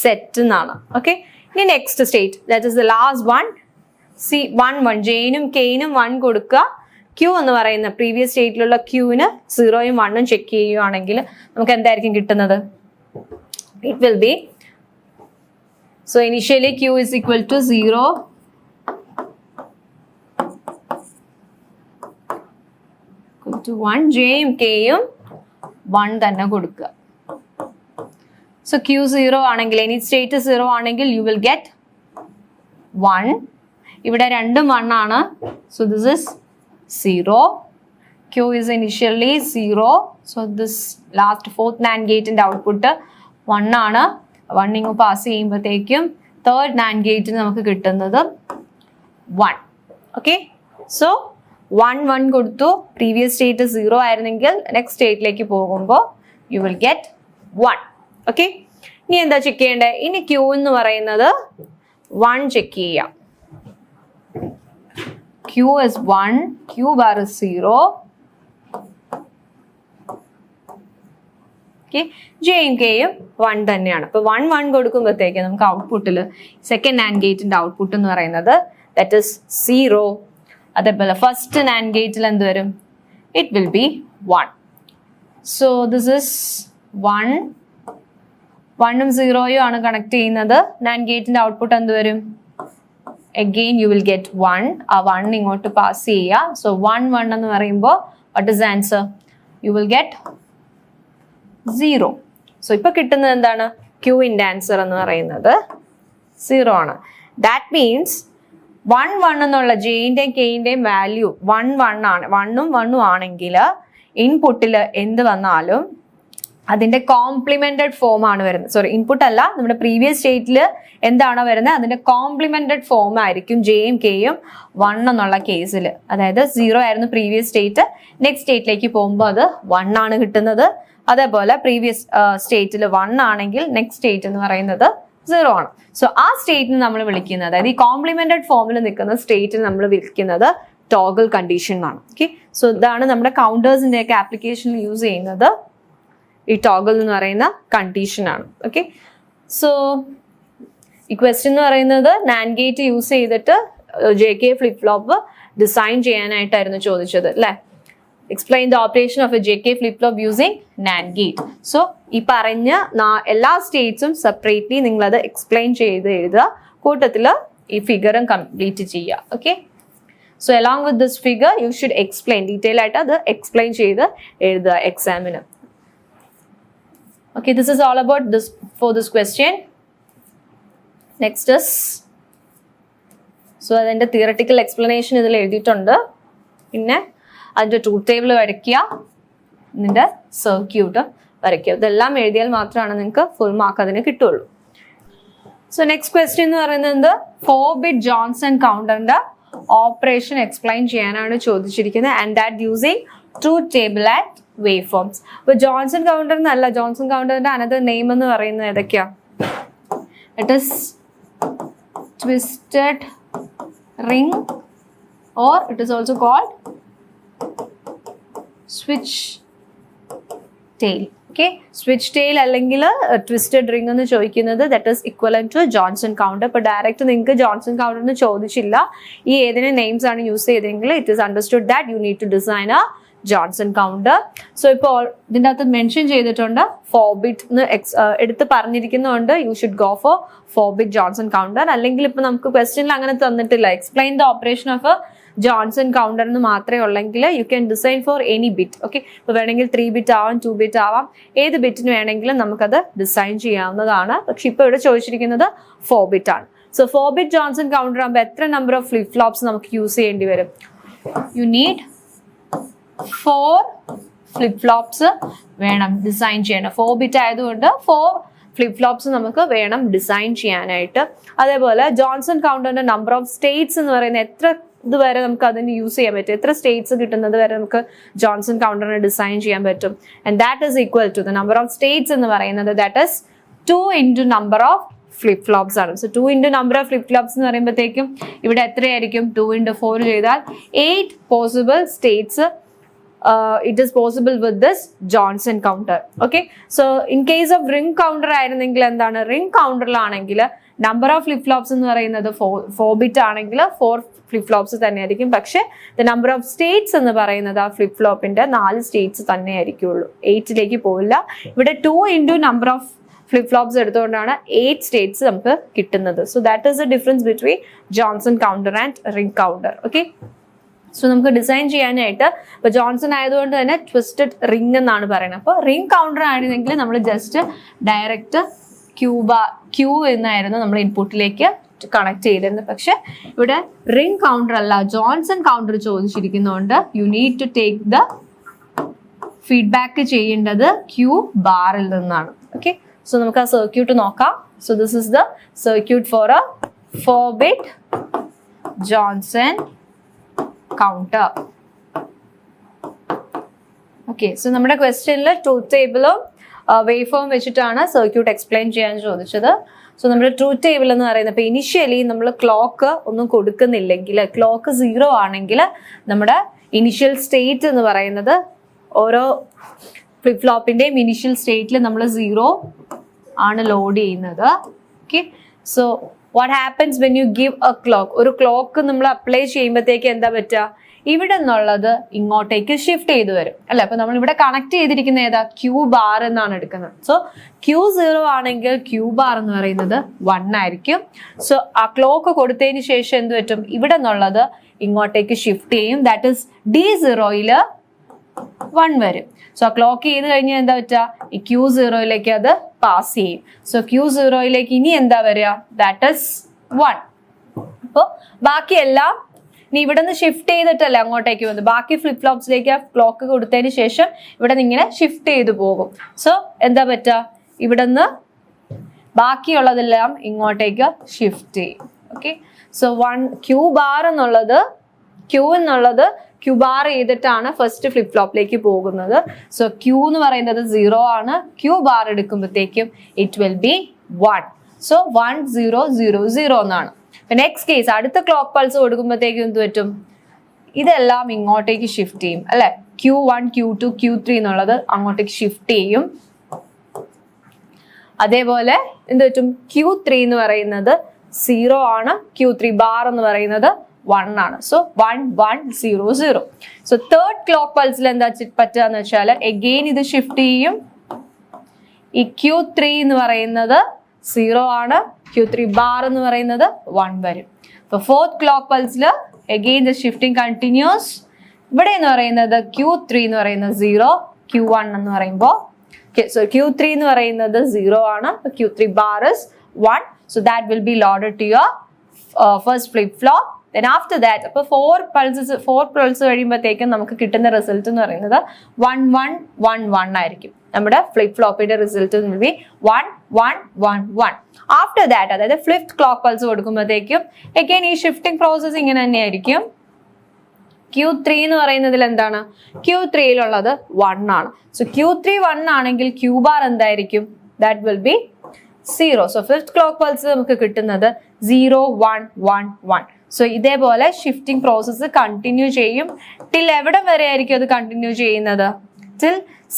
സെറ്റ് എന്നാണ്. ഓക്കെ, ഇനി next state that is the last one. 1 ജെയിനും കെയിനും 1 കൊടുക്കുക. Q എന്ന് പറയുന്ന പ്രീവിയസ് സ്റ്റേറ്റിലുള്ള Qന് 0യും 1ഉം ചെക്ക് ചെയ്യുകയാണെങ്കിൽ നമുക്ക് എന്തായിരിക്കും കിട്ടുന്നത്? It will B, so initially Q is equal to 0, to 1, ജെയും കെയും 1 തന്നെ കൊടുക്കുക. സോ Q 0 ആണെങ്കിൽ, എനി സ്റ്റേറ്റ് 0 ആണെങ്കിൽ യു വിൽ ഗെറ്റ് 1. ഇവിടെ രണ്ടും 1 ആണ്. So this is 0. Q is initially 0. So this last fourth NAND ഗേറ്റിന്റെ ഔട്ട്പുട്ട് 1 ആണ്. 1 ഇങ്ങ് പാസ് ചെയ്യുമ്പോഴത്തേക്കും തേർഡ് NAND ഗേറ്റിന് നമുക്ക് കിട്ടുന്നത് 1. ഓക്കെ, സോ 1 1 കൊടുത്തു. പ്രീവിയസ് സ്റ്റേറ്റ് 0 ആയിരുന്നെങ്കിൽ നെക്സ്റ്റ് സ്റ്റേറ്റിലേക്ക് പോകുമ്പോൾ യു വിൽ ഗെറ്റ് 1. ഓക്കെ, ഇനി എന്താ ചെക്ക് ചെയ്യേണ്ടത്? ഇനി Q എന്ന് പറയുന്നത് 1 ചെക്ക് ചെയ്യാം. Q is 1, Q bar is 0. Okay, ജെയും കെയും 1 തന്നെയാണ്. അപ്പോൾ 1 1 കൊടുക്കുമ്പോഴത്തേക്ക് നമുക്ക് ഔട്ട്പുട്ടിൽ സെക്കൻഡ് NAND ഗേറ്റിന്റെ ഔട്ട്പുട്ട് എന്ന് പറയുന്നത് ദാറ്റ് ഇസ് 0. അതേപോലെ ഫസ്റ്റ് NAND ഗേറ്റിൽ എന്ത് വരും? It will be 1. So this is 1, 1ഉം 0യും ആണ് കണക്ട് ചെയ്യുന്നത്. NAND ഗേറ്റിന്റെ ഔട്ട്പുട്ട് എന്ത് വരും? Again you will get 1. ആ 1 ഇങ്ങോട്ട് പാസ് ചെയ്യുക. സോ 1 1 എന്ന് പറയുമ്പോൾ what is answer? You will get 0. So ഇപ്പൊ കിട്ടുന്നത് എന്താണ്? Qന്റെ ആൻസർ എന്ന് പറയുന്നത് 0 ആണ്. ദാറ്റ് മീൻസ് 1 1 എന്നുള്ള ജെയിന്റെയും കെയിന്റെയും വാല്യൂ 1 1 ആണ്. 1ഉം 1ഉം ആണെങ്കിൽ ഇൻപുട്ടിൽ എന്ത് വന്നാലും അതിന്റെ കോംപ്ലിമെന്റഡ് ഫോം ആണ് വരുന്നത്. സോറി, ഇൻപുട്ട് അല്ല, നമ്മുടെ പ്രീവിയസ് സ്റ്റേറ്റിൽ എന്താണോ വരുന്നത് അതിന്റെ കോംപ്ലിമെന്റഡ് ഫോം ആയിരിക്കും ജെയും കെയും 1 എന്നുള്ള കേസിൽ. അതായത് 0 ആയിരുന്നു പ്രീവിയസ് സ്റ്റേറ്റ്, നെക്സ്റ്റ് സ്റ്റേറ്റിലേക്ക് പോകുമ്പോൾ അത് 1 ആണ് കിട്ടുന്നത്. അതേപോലെ പ്രീവിയസ് സ്റ്റേറ്റിൽ 1 ആണെങ്കിൽ നെക്സ്റ്റ് സ്റ്റേറ്റ് എന്ന് പറയുന്നത് 0 ആണ്. സോ ആ സ്റ്റേറ്റിന് നമ്മൾ വിളിക്കുന്നത്, അതായത് ഈ കോംപ്ലിമെന്റഡ് ഫോമിൽ നിൽക്കുന്ന സ്റ്റേറ്റിന് നമ്മൾ വിളിക്കുന്നത് ടോഗിൾ കണ്ടീഷൻ എന്നാണ്. ഓക്കെ, സോ ഇതാണ് നമ്മുടെ കൗണ്ടേഴ്സിന്റെ ഒക്കെ ആപ്ലിക്കേഷനിൽ യൂസ് ചെയ്യുന്നത് ഈ ടോഗിൾ എന്ന് പറയുന്ന കണ്ടീഷൻ ആണ്. ഓക്കെ, സോ ഈ ക്വസ്റ്റ്യൻ എന്ന് പറയുന്നത് നാൻഡ് ഗേറ്റ് യൂസ് ചെയ്തിട്ട് JK ഫ്ലിപ്പ് ഫ്ലോപ്പ് ഡിസൈൻ ചെയ്യാനായിട്ടായിരുന്നു ചോദിച്ചത് അല്ലെ. Explain the operation of a JK flip flop using NAND gate. So ഈ പറഞ്ഞ എല്ലാ സ്റ്റേറ്റ്സും സെപ്പറേറ്റ്ലി നിങ്ങൾ അത് എക്സ്പ്ലെയിൻ ചെയ്ത് എഴുതുക, കൂട്ടത്തിൽ ഈ ഫിഗറും കംപ്ലീറ്റ് ചെയ്യുക. Okay, so along with this figure you should explain, detail ആയിട്ട് അത് എക്സ്പ്ലെയിൻ ചെയ്ത് എഴുതുക എക്സാമിന്. Okay, this is all about this for this question. Next is, so അതിന്റെ തിയററ്റിക്കൽ എക്സ്പ്ലനേഷൻ ഇതിൽ എഴുതിയിട്ടുണ്ട്. പിന്നെ അതിന്റെ ട്രൂത്ത് ടേബിൾ വരയ്ക്കുക, ഇതിന്റെ സർക്യൂട്ട് വരയ്ക്കുക. ഇതെല്ലാം എഴുതിയാൽ മാത്രമാണ് നിങ്ങൾക്ക് ഫുൾ മാർക്ക് അതിന് കിട്ടുള്ളൂ. സോ നെക്സ്റ്റ് ക്വസ്റ്റ്യൻ എന്ന് പറയുന്നത് 4-bit ജോൺസൺ കൗണ്ടറിന്റെ ഓപ്പറേഷൻ എക്സ്പ്ലെയിൻ ചെയ്യാനാണ് ചോദിച്ചിരിക്കുന്നത്. And that using truth table and wave forms. ഇപ്പൊ ജോൺസൺ കൗണ്ടർ എന്നല്ല, ജോൺസൺ കൗണ്ടറിന്റെ അനദർ നെയിം എന്ന് പറയുന്നത് ഏതൊക്കെയാ? It is twisted ring, or it is also called switch tail. Okay, switch tail അല്ലെങ്കിൽ twisted ring എന്ന് ചോദിക്കുന്നത് that is equivalent to Johnson counter. ഇപ്പൊ ഡയറക്റ്റ് നിങ്ങൾക്ക് ജോൺസൺ കൗണ്ടർ എന്ന് ചോദിച്ചില്ല, ഈ ഏതിന് നെയിംസ് ആണ് യൂസ് ചെയ്തെങ്കിൽ it is understood that you need to design A Johnson counter. So ഇപ്പോൾ ഇതിൻ്റെ അകത്ത് മെൻഷൻ ചെയ്തിട്ടുണ്ട് 4-bit എന്ന് എടുത്ത് പറഞ്ഞിരിക്കുന്നതുകൊണ്ട് you should go for 4-bit Johnson counter. അല്ലെങ്കിൽ ഇപ്പൊ നമുക്ക് ക്വസ്റ്റ്യനിൽ അങ്ങനെ തന്നിട്ടില്ല, explain the operation of Johnson counter എന്ന് മാത്രമേ ഉള്ളെങ്കിൽ you can design for any bit. Okay, ഇപ്പൊ വേണമെങ്കിൽ 3-bit ആവാം, 2-bit ആവാം, ഏത് ബിറ്റിന് വേണമെങ്കിലും നമുക്കത് ഡിസൈൻ ചെയ്യാവുന്നതാണ്. പക്ഷെ ഇപ്പൊ ഇവിടെ ചോദിച്ചിരിക്കുന്നത് 4-bit ആണ്. സോ 4-bit ജോൺസൺ കൗണ്ടർ ആകുമ്പോൾ എത്ര നമ്പർ ഓഫ് ഫ്ലിപ്പ് ഫ്ലോപ്സ് നമുക്ക് യൂസ് ചെയ്യേണ്ടി വരും? യു നീഡ് 4 ഫ്ലിപ്പ് ഫ്ലോപ്സ് വേണം ഡിസൈൻ ചെയ്യണം. 4-bit ആയതുകൊണ്ട് 4 ഫ്ലിപ്പ് ഫ്ലോപ്സ് നമുക്ക് വേണം ഡിസൈൻ ചെയ്യാനായിട്ട്. അതേപോലെ ജോൺസൺ കൗണ്ടറിന്റെ നമ്പർ ഓഫ് സ്റ്റേറ്റ്സ് എന്ന് പറയുന്നത് എത്ര ഇതുവരെ നമുക്ക് അതിന് യൂസ് ചെയ്യാൻ പറ്റും, എത്ര സ്റ്റേറ്റ്സ് കിട്ടുന്നത് വരെ നമുക്ക് ജോൺസൺ കൗണ്ടറിനെ ഡിസൈൻ ചെയ്യാൻ പറ്റും. And that is equal to the number of states എന്ന് പറയുന്നത് that is 2 into number of flip flops ആണ്. So 2 into number of flip flops എന്ന് പറയുമ്പോഴത്തേക്കും ഇവിടെ എത്രയായിരിക്കും? 2 into 4 ചെയ്താൽ 8 possible states it is possible with this Johnson counter. Okay, so in case of ring counter ആയിരുന്നെങ്കിൽ എന്താണ്? റിംഗ് കൗണ്ടറിലാണെങ്കിൽ number of flip flops എന്ന് പറയുന്നത് 4-bit ആണെങ്കിൽ 4 ഫ്ലിപ്പ് ഫ്ലോപ്സ് തന്നെയായിരിക്കും. പക്ഷെ ദ നമ്പർ ഓഫ് സ്റ്റേറ്റ്സ് എന്ന് പറയുന്നത് ആ ഫ്ലിപ്പ് ഫ്ലോപ്പിന്റെ 4 സ്റ്റേറ്റ്സ് തന്നെ ആയിരിക്കുള്ളൂ, 8ലേക്ക് പോവില്ല. ഇവിടെ 2 into number of flip flops എടുത്തുകൊണ്ടാണ് 8 സ്റ്റേറ്റ്സ് നമുക്ക് കിട്ടുന്നത്. So that is the difference between Johnson counter and ring counter. Okay, so നമുക്ക് ഡിസൈൻ ചെയ്യാനായിട്ട് ഇപ്പൊ ജോൺസൺ ആയതുകൊണ്ട് തന്നെ ട്വിസ്റ്റഡ് റിംഗ് എന്നാണ് പറയുന്നത്. അപ്പോൾ റിംഗ് കൗണ്ടർ ആയിരുന്നെങ്കിൽ നമ്മൾ ജസ്റ്റ് ഡയറക്റ്റ് ക്യൂ എന്നായിരുന്നു നമ്മൾ ഇൻപുട്ടിലേക്ക് കണക്ട് ചെയ്തിരുന്നത്. പക്ഷെ ഇവിടെ റിംഗ് കൗണ്ടർ അല്ല, ജോൺസൺ കൗണ്ടർ ചോദിച്ചിരിക്കുന്നതുകൊണ്ട് you need to take the feedback ചെയ്യേണ്ടത് ക്യൂ ബാറിൽ നിന്നാണ്. ഓക്കെ, സോ നമുക്ക് ആ സർക്യൂട്ട് നോക്കാം. So this is the circuit for a 4-bit Johnson counter. Okay, so നമ്മുടെ ക്വസ്റ്റ്യനിൽ ട്രൂത്ത് ടേബിളും വേവ് ഫോം വെച്ചിട്ടാണ് സർക്യൂട്ട് എക്സ്പ്ലെയിൻ ചെയ്യാൻ ചോദിച്ചത്. സോ നമ്മുടെ ട്രൂത്ത് ടേബിൾ എന്ന് പറയുന്നത് ഇപ്പൊ ഇനിഷ്യലി നമ്മൾ ക്ലോക്ക് ഒന്നും കൊടുക്കുന്നില്ലെങ്കിൽ, ക്ലോക്ക് 0 ആണെങ്കിൽ നമ്മുടെ ഇനിഷ്യൽ സ്റ്റേറ്റ് എന്ന് പറയുന്നത് ഓരോ ഫ്ലിപ്പ് ഫ്ലോപ്പിന്റെയും ഇനിഷ്യൽ സ്റ്റേറ്റിൽ നമ്മൾ 0 ആണ് ലോഡ് ചെയ്യുന്നത്. Okay, so what happens when you give A clock? ഒരു ക്ലോക്ക് നമ്മൾ അപ്ലൈ ചെയ്യുമ്പോഴത്തേക്ക് എന്താ പറ്റുക? ഇവിടെ നിന്നുള്ളത് ഇങ്ങോട്ടേക്ക് ഷിഫ്റ്റ് ചെയ്ത് വരും അല്ലെ. അപ്പൊ നമ്മൾ ഇവിടെ കണക്ട് ചെയ്തിരിക്കുന്ന ഏതാ? ക്യൂ ബാർ എന്നാണ് എടുക്കുന്നത്. സോ Q0 ആണെങ്കിൽ ക്യൂ ബാർ എന്ന് പറയുന്നത് 1 ആയിരിക്കും. സോ ആ ക്ലോക്ക് കൊടുത്തതിന് ശേഷം എന്ത് പറ്റും? ഇവിടെ നിന്നുള്ളത് ഇങ്ങോട്ടേക്ക് ഷിഫ്റ്റ് ചെയ്യും. ദാറ്റ് ഈസ് D0 1 വരും. സോ ക്ലോക്ക് ചെയ്ത് കഴിഞ്ഞാൽ എന്താ പറ്റുക? ഈ Q0 അത് പാസ് ചെയ്യും. സോ Q0 ഇനി എന്താ വരിക? That is 1. അപ്പോൾ ബാക്കിയെല്ലാം ഇനി ഇവിടെ നിന്ന് ഷിഫ്റ്റ് ചെയ്തിട്ടല്ലേ അങ്ങോട്ടേക്ക് വന്നു. ബാക്കി ഫ്ലിപ്പ് ഫ്ലോപ്സിലേക്ക് ക്ലോക്ക് കൊടുത്തതിന് ശേഷം ഇവിടെ നിന്ന് ഇങ്ങനെ ഷിഫ്റ്റ് ചെയ്ത് പോകും. സോ എന്താ പറ്റുക? ഇവിടെ നിന്ന് ബാക്കിയുള്ളതെല്ലാം ഇങ്ങോട്ടേക്ക് ഷിഫ്റ്റ് ചെയ്യും. ഓക്കെ, സോ ക്യൂ ബാർ എന്നുള്ളത് ക്യൂ ബാർ ചെയ്തിട്ടാണ് ഫസ്റ്റ് ഫ്ലിപ്പ് ഫ്ലോപ്പിലേക്ക് പോകുന്നത്. സോ ക്യൂ എന്ന് പറയുന്നത് 0 ആണ്. ക്യൂ ബാർ എടുക്കുമ്പോഴത്തേക്കും ഇറ്റ് വിൽ ബി 1. സോ 1 0 0 0 എന്നാണ്. നെക്സ്റ്റ് കേസ് അടുത്ത ക്ലോക്ക് പൾസ് കൊടുക്കുമ്പോഴത്തേക്കും എന്ത് പറ്റും? ഇതെല്ലാം ഇങ്ങോട്ടേക്ക് ഷിഫ്റ്റ് ചെയ്യും അല്ലെ. Q1 Q2 Q3 എന്നുള്ളത് അങ്ങോട്ടേക്ക് ഷിഫ്റ്റ് ചെയ്യും. അതേപോലെ എന്ത് പറ്റും? Q3 എന്ന് പറയുന്നത് 0 ആണ്, Q3 ബാർ എന്ന് പറയുന്നത് 1 ആണ്. സോ 1 1 0 0. സോ തേർഡ് ക്ലോക്ക് പൾസിൽ എന്താ പറ്റുകയെന്ന് വെച്ചാൽ എഗെയിൻ ഇത് ഷിഫ്റ്റ് ചെയ്യും. ഈ Q3 എന്ന് പറയുന്നത് 0 ആണ്, Q3 ബാർ എന്ന് പറയുന്നത് 1 വരും. അപ്പൊ ഫോർത്ത് ക്ലോക്ക് പൾസിൽ എഗെയിൻ ദ ഷിഫ്റ്റിംഗ് കണ്ടിന്യൂസ്. ഇവിടെ എന്ന് പറയുന്നത് Q3 എന്ന് പറയുന്നത് 0, Q1 എന്ന് പറയുമ്പോൾ Q3 എന്ന് പറയുന്നത് 0 ആണ്, Q3 bar is 1. So that will be loaded to your first flip flop. Then after that, അപ്പോൾ 4 pulses കഴിയുമ്പോഴത്തേക്കും നമുക്ക് കിട്ടുന്ന റിസൾട്ട് എന്ന് പറയുന്നത് 1 1 1 1 ആയിരിക്കും. നമ്മുടെ ഫ്ലിപ്പ് ഫ്ലോപ്പിന്റെ result will be 1 1 1 1. After that, അതായത് ഫിഫ്ത്ത് ക്ലോക്ക് പൾസ് കൊടുക്കുമ്പോഴത്തേക്കും again ഈ ഷിഫ്റ്റിംഗ് പ്രോസസ് ഇങ്ങനെ തന്നെയായിരിക്കും. Q3 എന്ന് പറയുന്നതിൽ എന്താണ്? Q3യിലുള്ളത് 1 ആണ്. സോ Q3 1 ആണെങ്കിൽ Q ബാർ എന്തായിരിക്കും? That will be 0. So fifth clock pulse നമുക്ക് കിട്ടുന്നത് 0 1 1 1. സോ ഇതേപോലെ ഷിഫ്റ്റിംഗ് പ്രോസസ്സ് കണ്ടിന്യൂ ചെയ്യും. ടിൽ എവിടെ വരെ ആയിരിക്കും അത് കണ്ടിന്യൂ ചെയ്യുന്നത്? ടിൽ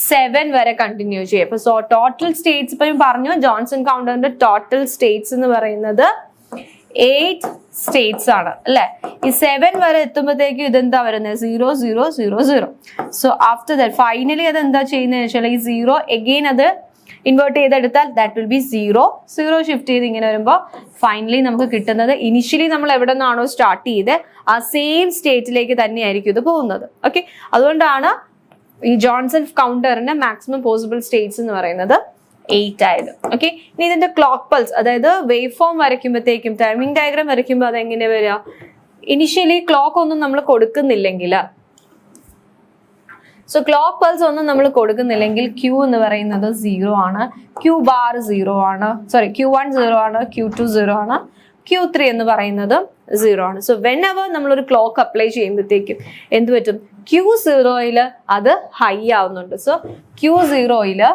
7 വരെ കണ്ടിന്യൂ ചെയ്യും. അപ്പൊ സോ ടോട്ടൽ സ്റ്റേറ്റ്സ് ഇപ്പം പറഞ്ഞു, ജോൺസൺ കൗണ്ടറിന്റെ ടോട്ടൽ സ്റ്റേറ്റ്സ് എന്ന് പറയുന്നത് 8 സ്റ്റേറ്റ്സ് ആണ് അല്ലെ. ഈ 7 വരെ എത്തുമ്പോഴത്തേക്കും ഇതെന്താ വരുന്നത്? 0 0 0 0. സോ ആഫ്റ്റർ ദാറ്റ് ഫൈനലി അത് എന്താ ചെയ്യുന്നത് വെച്ചാൽ ഈ 0 എഗെയിൻ അത് ഇൻവേർട്ട് ചെയ്തെടുത്താൽ ദാറ്റ് വിൽ ബി 0 0 ഷിഫ്റ്റ് ചെയ്ത് ഇങ്ങനെ വരുമ്പോൾ ഫൈനലി നമുക്ക് കിട്ടുന്നത് ഇനിഷ്യലി നമ്മൾ എവിടെ നിന്നാണോ സ്റ്റാർട്ട് ചെയ്ത് ആ സെയിം സ്റ്റേറ്റിലേക്ക് തന്നെയായിരിക്കും ഇത് പോകുന്നത്. ഓക്കെ, അതുകൊണ്ടാണ് ഈ ജോൺസൺ കൗണ്ടറിന്റെ മാക്സിമം പോസിബിൾ സ്റ്റേറ്റ്സ് എന്ന് പറയുന്നത് 8 ആയത്. ഓക്കെ, ഇനി ഇതിന്റെ ക്ലോക്ക് പൾസ്, അതായത് വേവ് ഫോം വരയ്ക്കുമ്പോഴത്തേക്കും ടൈമിംഗ് ഡയഗ്രാം വരയ്ക്കുമ്പോൾ അതെങ്ങനെ വരിക? ഇനിഷ്യലി ക്ലോക്ക് ഒന്നും നമ്മൾ കൊടുക്കുന്നില്ലെങ്കിൽ, സോ ക്ലോക്ക് പൾസ് ഒന്നും നമ്മൾ കൊടുക്കുന്നില്ലെങ്കിൽ Q എന്ന് പറയുന്നത് 0 ആണ്, Q ബാർ 0 ആണ്, സോറി Q1 0 ആണ്, Q2 0 ആണ്, Q3 എന്ന് പറയുന്നത് 0 ആണ്. സോ വെൻ എവർ നമ്മളൊരു ക്ലോക്ക് അപ്ലൈ ചെയ്യുമ്പോഴത്തേക്കും എന്ത് പറ്റും? Q0 അത് ഹൈ ആവുന്നുണ്ട്. സോ Q0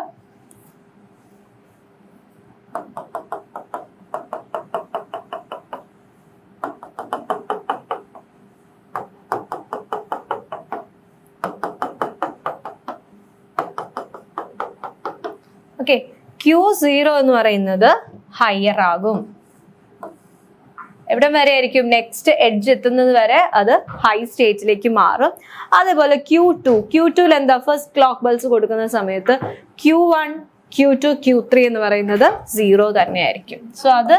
ഓക്കെ, Q0 എന്ന് പറയുന്നത് ഹയർ ആകും. എവിടെ വരെ ആയിരിക്കും? നെക്സ്റ്റ് എഡ്ജ് എത്തുന്നത് വരെ അത് ഹൈ സ്റ്റേറ്റിലേക്ക് മാറും. അതേപോലെ Q2ൽ എന്താ? ഫസ്റ്റ് ക്ലോക്ക് പൾസ് കൊടുക്കുന്ന സമയത്ത് Q1 Q2 Q3 എന്ന് പറയുന്നത് 0 തന്നെയായിരിക്കും. സോ അത്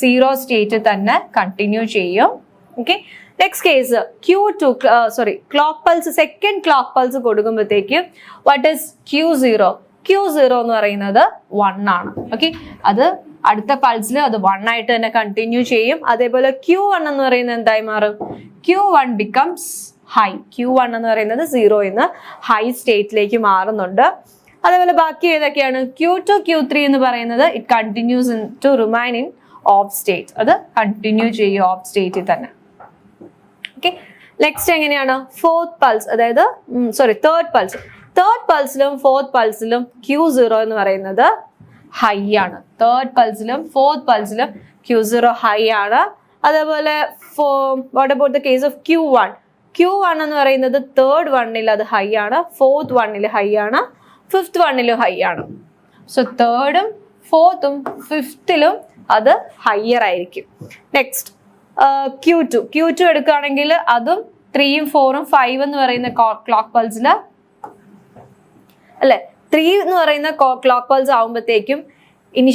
0 സ്റ്റേറ്റിൽ തന്നെ കണ്ടിന്യൂ ചെയ്യും. Okay, next case clock pulse, second clock pulse കൊടുക്കുമ്പോഴത്തേക്കും വാട്ട് ഈസ് Q0 എന്ന് പറയുന്നത് 1 ആണ്. ഓക്കെ, അത് അടുത്ത പൾസിൽ അത് 1 ആയിട്ട് തന്നെ കണ്ടിന്യൂ ചെയ്യും. അതേപോലെ Q1 എന്ന് പറയുന്നത് എന്തായി മാറും? Q1 becomes high. Q1 എന്ന് പറയുന്നത് 0 എന്ന് ഹൈ സ്റ്റേറ്റിലേക്ക് മാറുന്നുണ്ട്. അതേപോലെ ബാക്കി ഏതൊക്കെയാണ്? Q2 Q3 എന്ന് പറയുന്നത് it continues to remain in off state, അത് കണ്ടിന്യൂ ചെയ്യും ഓഫ് സ്റ്റേറ്റിൽ തന്നെ. ഓക്കെ, നെക്സ്റ്റ് എങ്ങനെയാണ്? ഫോർത്ത് പൾസ്, അതായത് തേർഡ് പൾസിലും ഫോർത്ത് പൾസിലും Q0 എന്ന് പറയുന്നത് ഹൈ ആണ്. തേർഡ് പൾസിലും ഫോർത്ത് പൾസിലും Q0 ഹൈ ആണ്. അതേപോലെ what about the case of Q1 എന്ന് പറയുന്നത് തേർഡ് വണ്ണിൽ അത് ഹൈ ആണ്, ഫോർത്ത് വണ്ണിൽ ഹൈ ആണ്, ഫിഫ്ത്ത് വണ്ണിലും ഹൈ ആണ്. സോ തേർഡും ഫോർത്തും ഫിഫ്ത്തിലും അത് ഹയർ ആയിരിക്കും. നെക്സ്റ്റ് Q2 എടുക്കുകയാണെങ്കിൽ അതും 3ഉം 4ഉം 5 എന്ന് പറയുന്ന ക്ലോക്ക് പൾസിൽ അല്ലെ, 3 എന്ന് പറയുന്ന ക്ലോക്ക് പൾസ് ആവുമ്പോഴത്തേക്കും